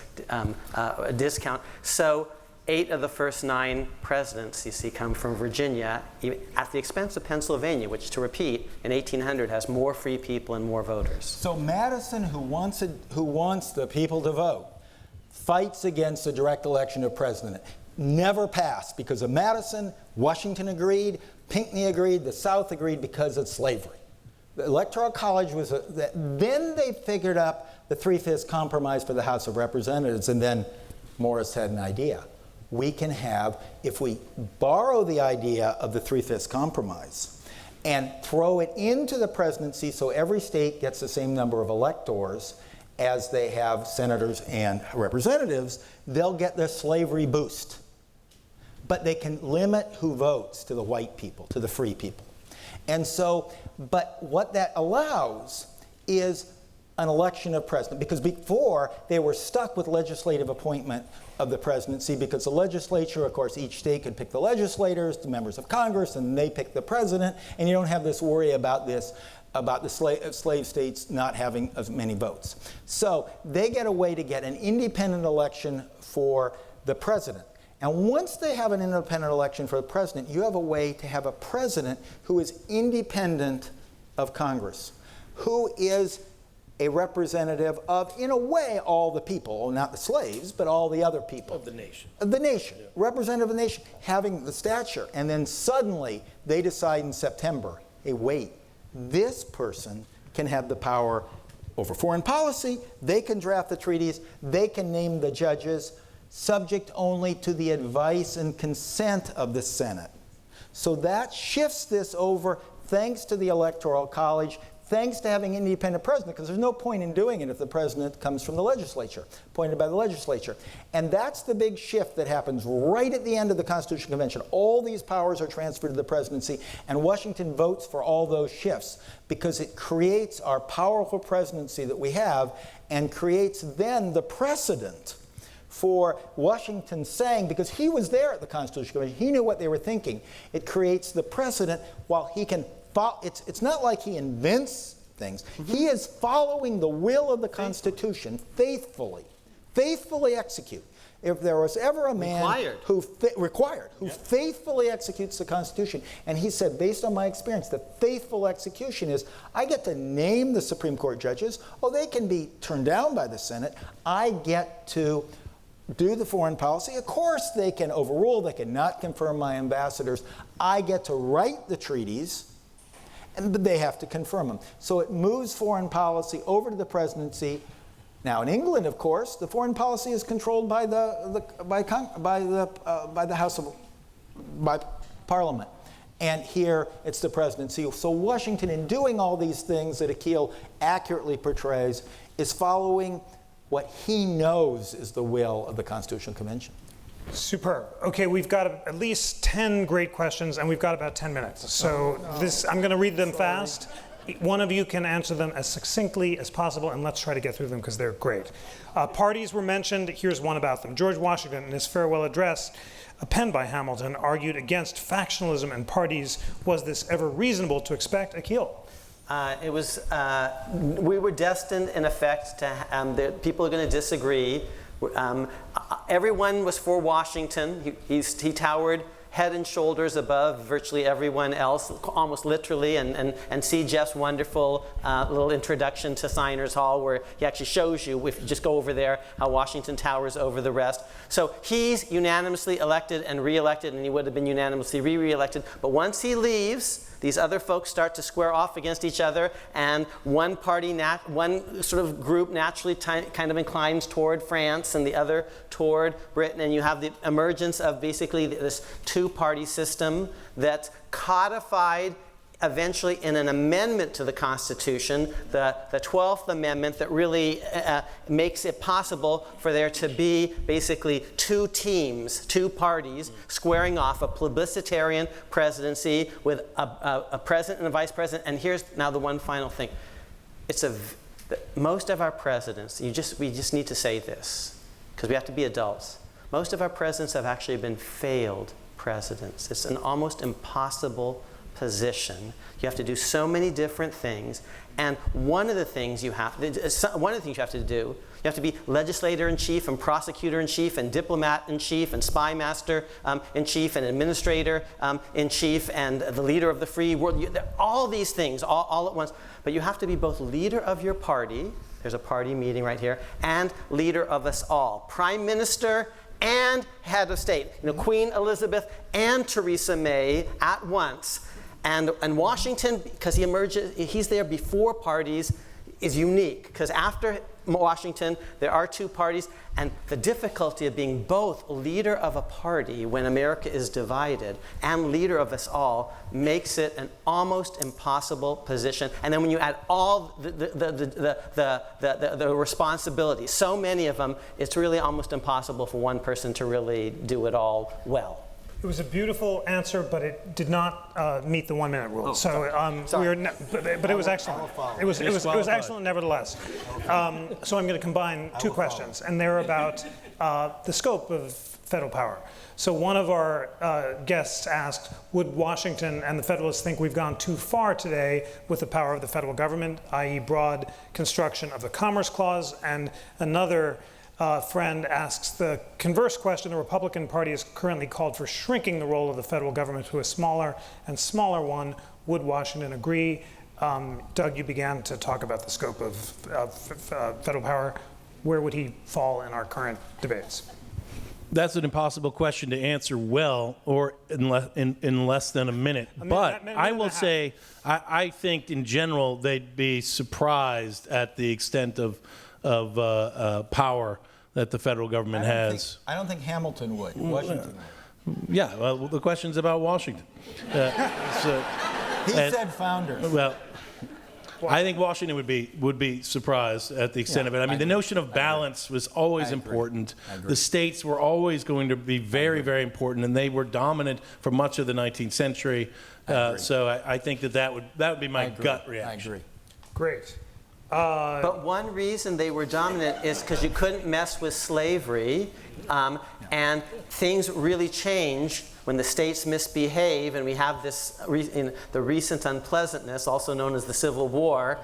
discount. So 8 of the first 9 presidents, you see, come from Virginia, at the expense of Pennsylvania, which, to repeat, in 1800 has more free people and more voters. So Madison, who wants the people to vote, fights against the direct election of president. Never passed because of Madison. Washington agreed. Pinckney agreed. The South agreed because of slavery. The Electoral College was then they figured up the 3/5 compromise for the House of Representatives, and then Morris had an idea. We can have, if we borrow the idea of the 3/5 compromise and throw it into the presidency so every state gets the same number of electors as they have senators and representatives, they'll get their slavery boost. But they can limit who votes to the white people, to the free people. And so, but what that allows is an election of president, because before they were stuck with legislative appointment of the presidency, because the legislature, of course, each state could pick the legislators, the members of Congress, and they pick the president, and you don't have this worry about the slave states not having as many votes. So they get a way to get an independent election for the president. And once they have an independent election for the president, you have a way to have a president who is independent of Congress, who is a representative of, in a way, all the people, not the slaves, but all the other people. Of the nation. Of the nation. Yeah. Representative of the nation, having the stature. And then suddenly they decide in September, hey, wait, this person can have the power over foreign policy, they can draft the treaties, they can name the judges, subject only to the advice and consent of the Senate. So that shifts this over, thanks to the Electoral College, thanks to having an independent president, because there's no point in doing it if the president comes from the legislature, appointed by the legislature. And that's the big shift that happens right at the end of the Constitutional Convention. All these powers are transferred to the presidency, and Washington votes for all those shifts because it creates our powerful presidency that we have and creates then the precedent for Washington saying, because he was there at the Constitutional Convention, he knew what they were thinking. It creates the precedent while he can it's not like he invents things. He is following the will of the Constitution faithfully execute. If there was ever a man who faithfully executes the Constitution, and he said, based on my experience, the faithful execution is, I get to name the Supreme Court judges. Oh, they can be turned down by the Senate. I get to do the foreign policy. Of course, they can overrule. They can not confirm my ambassadors. I get to write the treaties, but they have to confirm them. So it moves foreign policy over to the presidency. Now, in England, of course, the foreign policy is controlled by by Parliament, and here it's the presidency. So Washington, in doing all these things that Akhil accurately portrays, is following what he knows is the will of the Constitutional Convention. Superb. Okay, we've got at least 10 great questions, and we've got about 10 minutes. So I'm going to read them fast. One of you can answer them as succinctly as possible, and let's try to get through them because they're great. Parties were mentioned. Here's one about them. George Washington, in his farewell address, penned by Hamilton, argued against factionalism and parties. Was this ever reasonable to expect? Akhil? We were destined, in effect, to people are going to disagree. Everyone was for Washington. He towered head and shoulders above virtually everyone else, almost literally, and see Jeff's wonderful little introduction to Signers Hall, where he actually shows you, if you just go over there, how Washington towers over the rest. So he's unanimously elected and re-elected, and he would have been unanimously re-elected. But once he leaves, these other folks start to square off against each other, and one sort of group naturally kind of inclines toward France and the other toward Britain, and you have the emergence of basically this two-party system that's codified eventually in an amendment to the Constitution, the 12th Amendment, that really makes it possible for there to be basically two teams, two parties, squaring off a plebiscitarian presidency with a president and a vice president. And here's now the one final thing. Most of our presidents, we just need to say this, because we have to be adults. Most of our presidents have actually been failed presidents. It's an almost impossible position. You have to do so many different things, and one of the things you have to do, you have to be legislator in chief and prosecutor in chief and diplomat in chief and spy master in chief and administrator in chief and the leader of the free world. All these things all at once. But you have to be both leader of your party, there's a party meeting right here, and leader of us all. Prime Minister and head of state. Queen Elizabeth and Theresa May at once. And Washington, because he's there before parties, is unique. Because after Washington, there are two parties. And the difficulty of being both leader of a party when America is divided and leader of us all makes it an almost impossible position. And then when you add all the responsibilities, so many of them, it's really almost impossible for one person to really do it all well. It was a beautiful answer, but it did not meet the 1 minute rule. So but it was excellent. It was excellent nevertheless. So I'm going to combine two questions, and they're about the scope of federal power. So one of our guests asked, would Washington and the Federalists think we've gone too far today with the power of the federal government, i.e. broad construction of the Commerce Clause? And another friend asks the converse question. The Republican Party is currently called for shrinking the role of the federal government to a smaller and smaller one. Would Washington agree? Doug, you began to talk about the scope of federal power. Where would he fall in our current debates? That's an impossible question to answer well, or in less than a minute. But I will say, I think in general they'd be surprised at the extent of power that the federal government has. I don't think Hamilton would. Washington would. Yeah, well, the question's about Washington. He said founders. Well, I think Washington would be surprised at the extent of it. I mean, the notion of balance was always important. The states were always going to be very, very important, and they were dominant for much of the 19th century. So I think that would be my gut reaction. I agree. Great. But one reason they were dominant is because you couldn't mess with slavery, and things really changed when the states misbehave, and we have this in the recent unpleasantness, also known as the Civil War,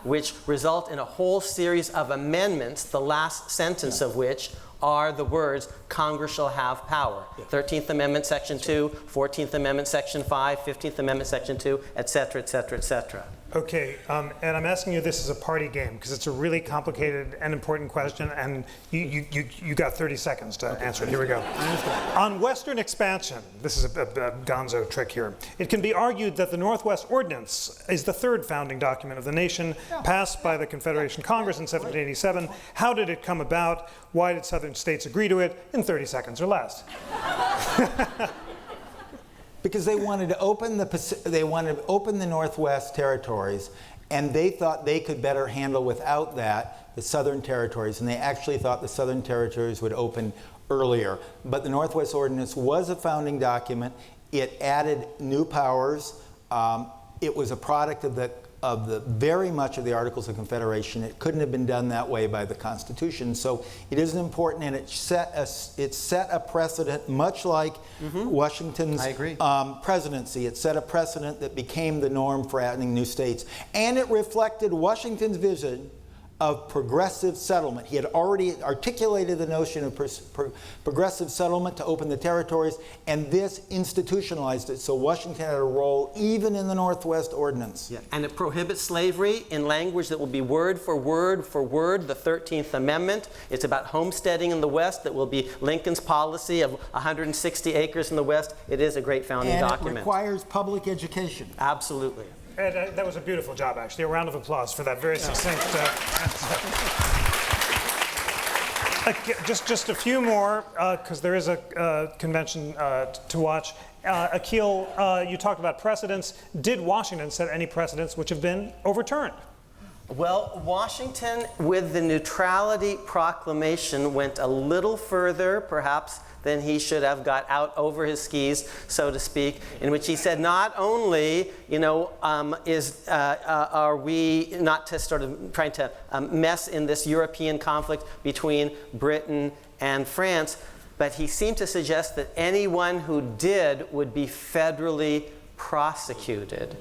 which result in a whole series of amendments, the last sentence of which are the words, Congress shall have power. 13th Amendment, Section 2, 14th Amendment, Section 5, 15th Amendment, Section 2, et cetera, et cetera, et cetera. Okay, and I'm asking you this as a party game, because it's a really complicated and important question, and you got 30 seconds to answer it. Here we go. On Western expansion, this is a gonzo trick here, it can be argued that the Northwest Ordinance is the third founding document of the nation, passed by the Confederation Congress in 1787. How did it come about? Why did Southern states agree to it? In 30 seconds or less. Because they wanted to open the Northwest territories, and they thought they could better handle without that the Southern territories, and they actually thought the Southern territories would open earlier. But the Northwest Ordinance was a founding document. It added new powers. It was a product of the very much of the Articles of Confederation. It couldn't have been done that way by the Constitution. So it is important, and it set a precedent, much like Washington's presidency. It set a precedent that became the norm for adding new states. And it reflected Washington's vision of progressive settlement. He had already articulated the notion of progressive settlement to open the territories, and this institutionalized it. So Washington had a role even in the Northwest Ordinance. Yeah. And it prohibits slavery in language that will be word for word, the 13th Amendment. It's about homesteading in the West. That will be Lincoln's policy of 160 acres in the West. It is a great founding document. And it requires public education. Absolutely. Ed, that was a beautiful job, actually. A round of applause for that very succinct answer. Just a few more, because there is a convention to watch. Akhil, you talked about precedents. Did Washington set any precedents which have been overturned? Well, Washington, with the Neutrality Proclamation, went a little further, perhaps, than he should have, got out over his skis, so to speak, in which he said not only, are we not to sort of trying to mess in this European conflict between Britain and France, but he seemed to suggest that anyone who did would be federally prosecuted.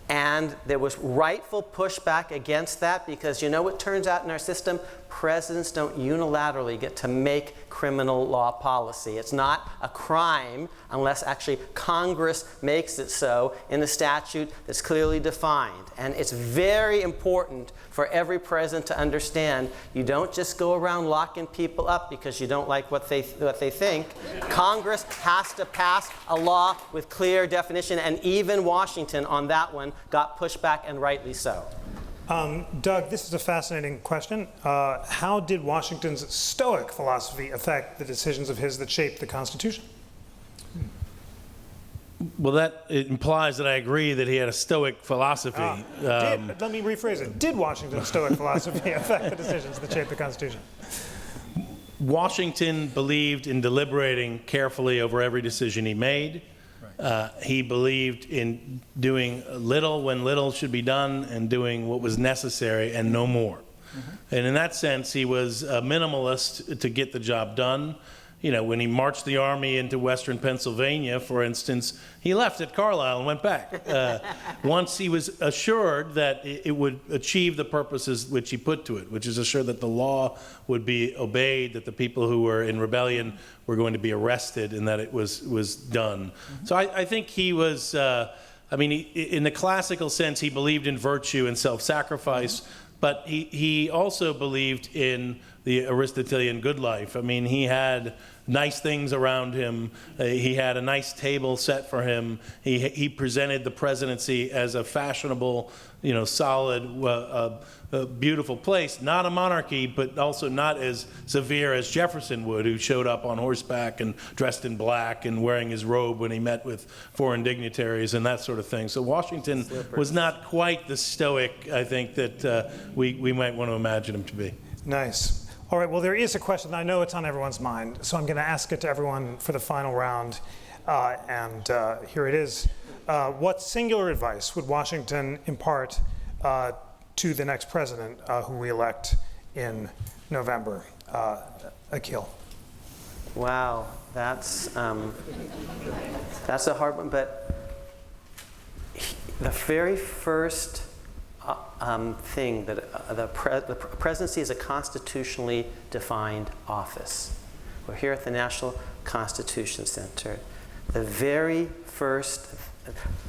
And there was rightful pushback against that, because what turns out in our system? Presidents don't unilaterally get to make criminal law policy. It's not a crime unless actually Congress makes it so in a statute that's clearly defined. And it's very important for every president to understand you don't just go around locking people up because you don't like what they think. Congress has to pass a law with clear definition, and even Washington on that one got pushback, and rightly so. Doug, this is a fascinating question. How did Washington's Stoic philosophy affect the decisions of his that shaped the Constitution? Well, that implies that I agree that he had a Stoic philosophy. Let me rephrase it. Did Washington's Stoic philosophy affect the decisions that shaped the Constitution? Washington believed in deliberating carefully over every decision he made. He believed in doing little when little should be done, and doing what was necessary and no more. And in that sense, he was a minimalist to get the job done. When he marched the army into western Pennsylvania, for instance, he left at Carlisle and went back. Once he was assured that it would achieve the purposes which he put to it, which is assured that the law would be obeyed, that the people who were in rebellion were going to be arrested, and that it was done. So I think he was, in the classical sense, he believed in virtue and self-sacrifice, but he also believed in the Aristotelian good life. He had nice things around him. He had a nice table set for him. He presented the presidency as a fashionable, solid, beautiful place. Not a monarchy, but also not as severe as Jefferson would, who showed up on horseback and dressed in black and wearing his robe when he met with foreign dignitaries and that sort of thing. So Washington was not quite the Stoic, I think, that we might want to imagine him to be. Nice. All right, well, there is a question. I know it's on everyone's mind, so I'm going to ask it to everyone for the final round. Here it is. What singular advice would Washington impart to the next president who we elect in November? Akhil. Wow, that's a hard one, but the very first thing that the presidency is a constitutionally defined office. We're here at the National Constitution Center. The very first,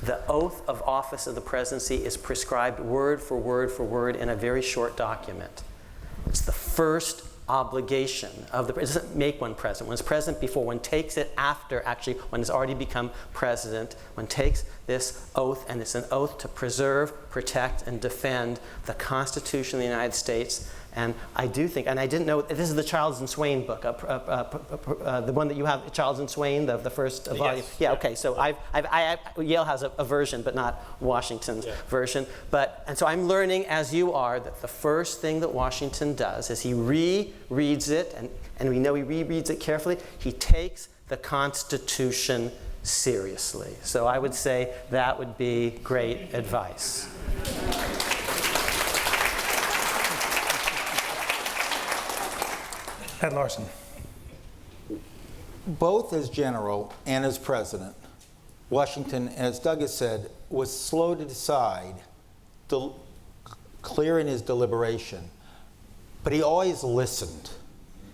the oath of office of the presidency is prescribed word for word for word in a very short document. It's the first obligation of the president. It doesn't make one president. One is president before, one takes it after, actually, one has already become president. One takes this oath, and it's an oath to preserve, protect, and defend the Constitution of the United States. And I do think, and I didn't know, this is the Childs and Swain book, the one that you have, Childs and Swain, the first volume. Yes. Yeah, okay, so Yale has a version, but not Washington's version. And so I'm learning, as you are, that the first thing that Washington does is he rereads it, and we know he rereads it carefully. He takes the Constitution seriously. So I would say that would be great advice. Ed Larson. Both as general and as president, Washington, as Doug has said, was slow to decide, clear in his deliberation, but he always listened.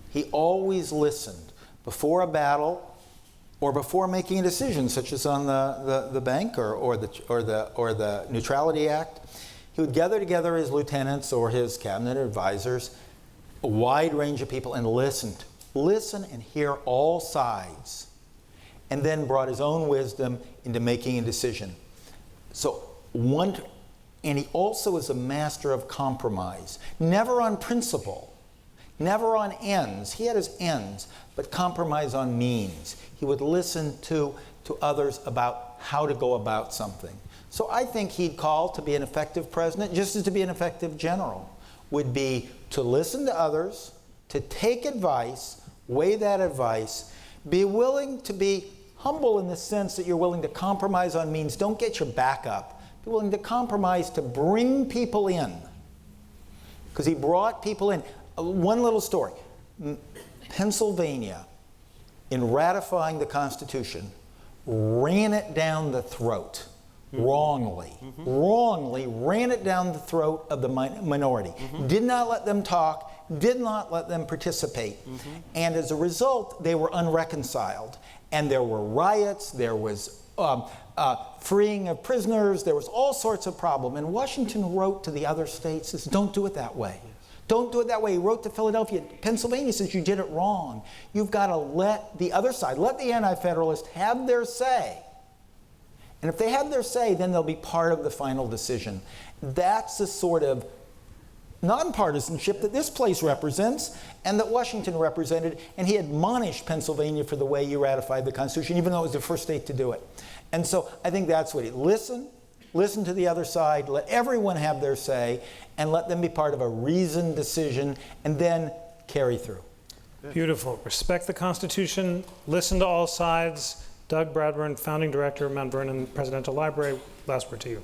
He always listened before a battle or before making a decision, such as on the bank or the Neutrality Act. He would gather together his lieutenants or his cabinet advisors, a wide range of people, and listen and hear all sides, and then brought his own wisdom into making a decision. And he also was a master of compromise, never on principle, never on ends. He had his ends, but compromise on means. He would listen to others about how to go about something. So I think he'd call to be an effective president, just as to be an effective general, would be to listen to others, to take advice, weigh that advice, be willing to be humble in the sense that you're willing to compromise on means. Don't get your back up. Be willing to compromise to bring people in. Because he brought people in. One little story. Pennsylvania, in ratifying the Constitution, ran it down the throat. Wrongly ran it down the throat of the minority. Did not let them talk, did not let them participate. And as a result, they were unreconciled. And there were riots, there was freeing of prisoners, there was all sorts of problem. And Washington wrote to the other states, says, don't do it that way. Don't do it that way. He wrote to Philadelphia. Pennsylvania says you did it wrong. You've got to let the other side, let the anti-federalists have their say. And if they have their say, then they'll be part of the final decision. That's the sort of nonpartisanship that this place represents and that Washington represented. And he admonished Pennsylvania for the way you ratified the Constitution, even though it was the first state to do it. And so I think that's what he listen to the other side, let everyone have their say, and let them be part of a reasoned decision, and then carry through. Beautiful. Respect the Constitution, listen to all sides. Doug Bradburn, founding director of Mount Vernon Presidential Library. Last word to you.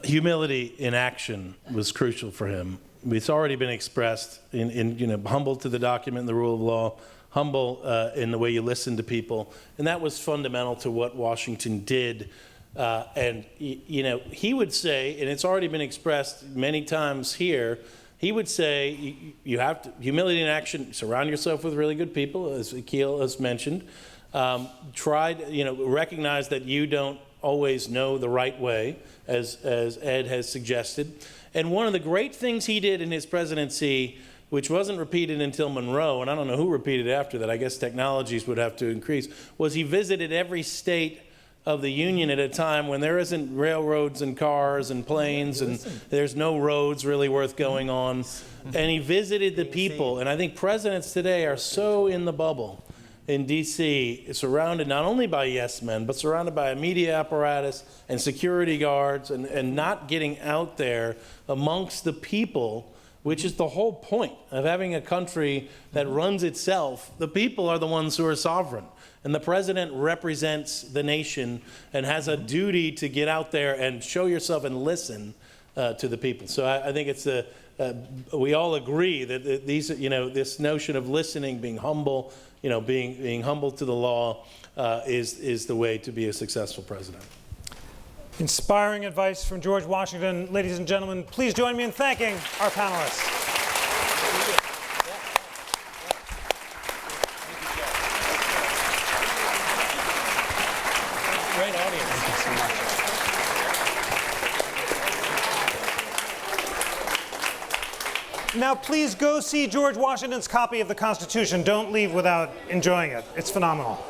Humility in action was crucial for him. It's already been expressed in humble to the document and the rule of law, humble in the way you listen to people, and that was fundamental to what Washington did. And he would say, and it's already been expressed many times here, he would say you have to, humility in action, surround yourself with really good people, as Akhil has mentioned. Recognize that you don't always know the right way, as Ed has suggested. And one of the great things he did in his presidency, which wasn't repeated until Monroe, and I don't know who repeated after that, I guess technologies would have to increase, was he visited every state of the Union at a time when there isn't railroads and cars and planes and there's no roads really worth going on. And he visited the people, and I think presidents today are so in the bubble in D.C., surrounded not only by yes men, but surrounded by a media apparatus and security guards and not getting out there amongst the people, which is the whole point of having a country that runs itself. The people are the ones who are sovereign. And the president represents the nation and has a duty to get out there and show yourself and listen to the people. So I think it's we all agree that this notion of listening, being humble, being humble to the law is the way to be a successful president. Inspiring advice from George Washington. Ladies and gentlemen, please join me in thanking our panelists. Great audience. Thank you so much. Now, please go see George Washington's copy of the Constitution. Don't leave without enjoying it. It's phenomenal.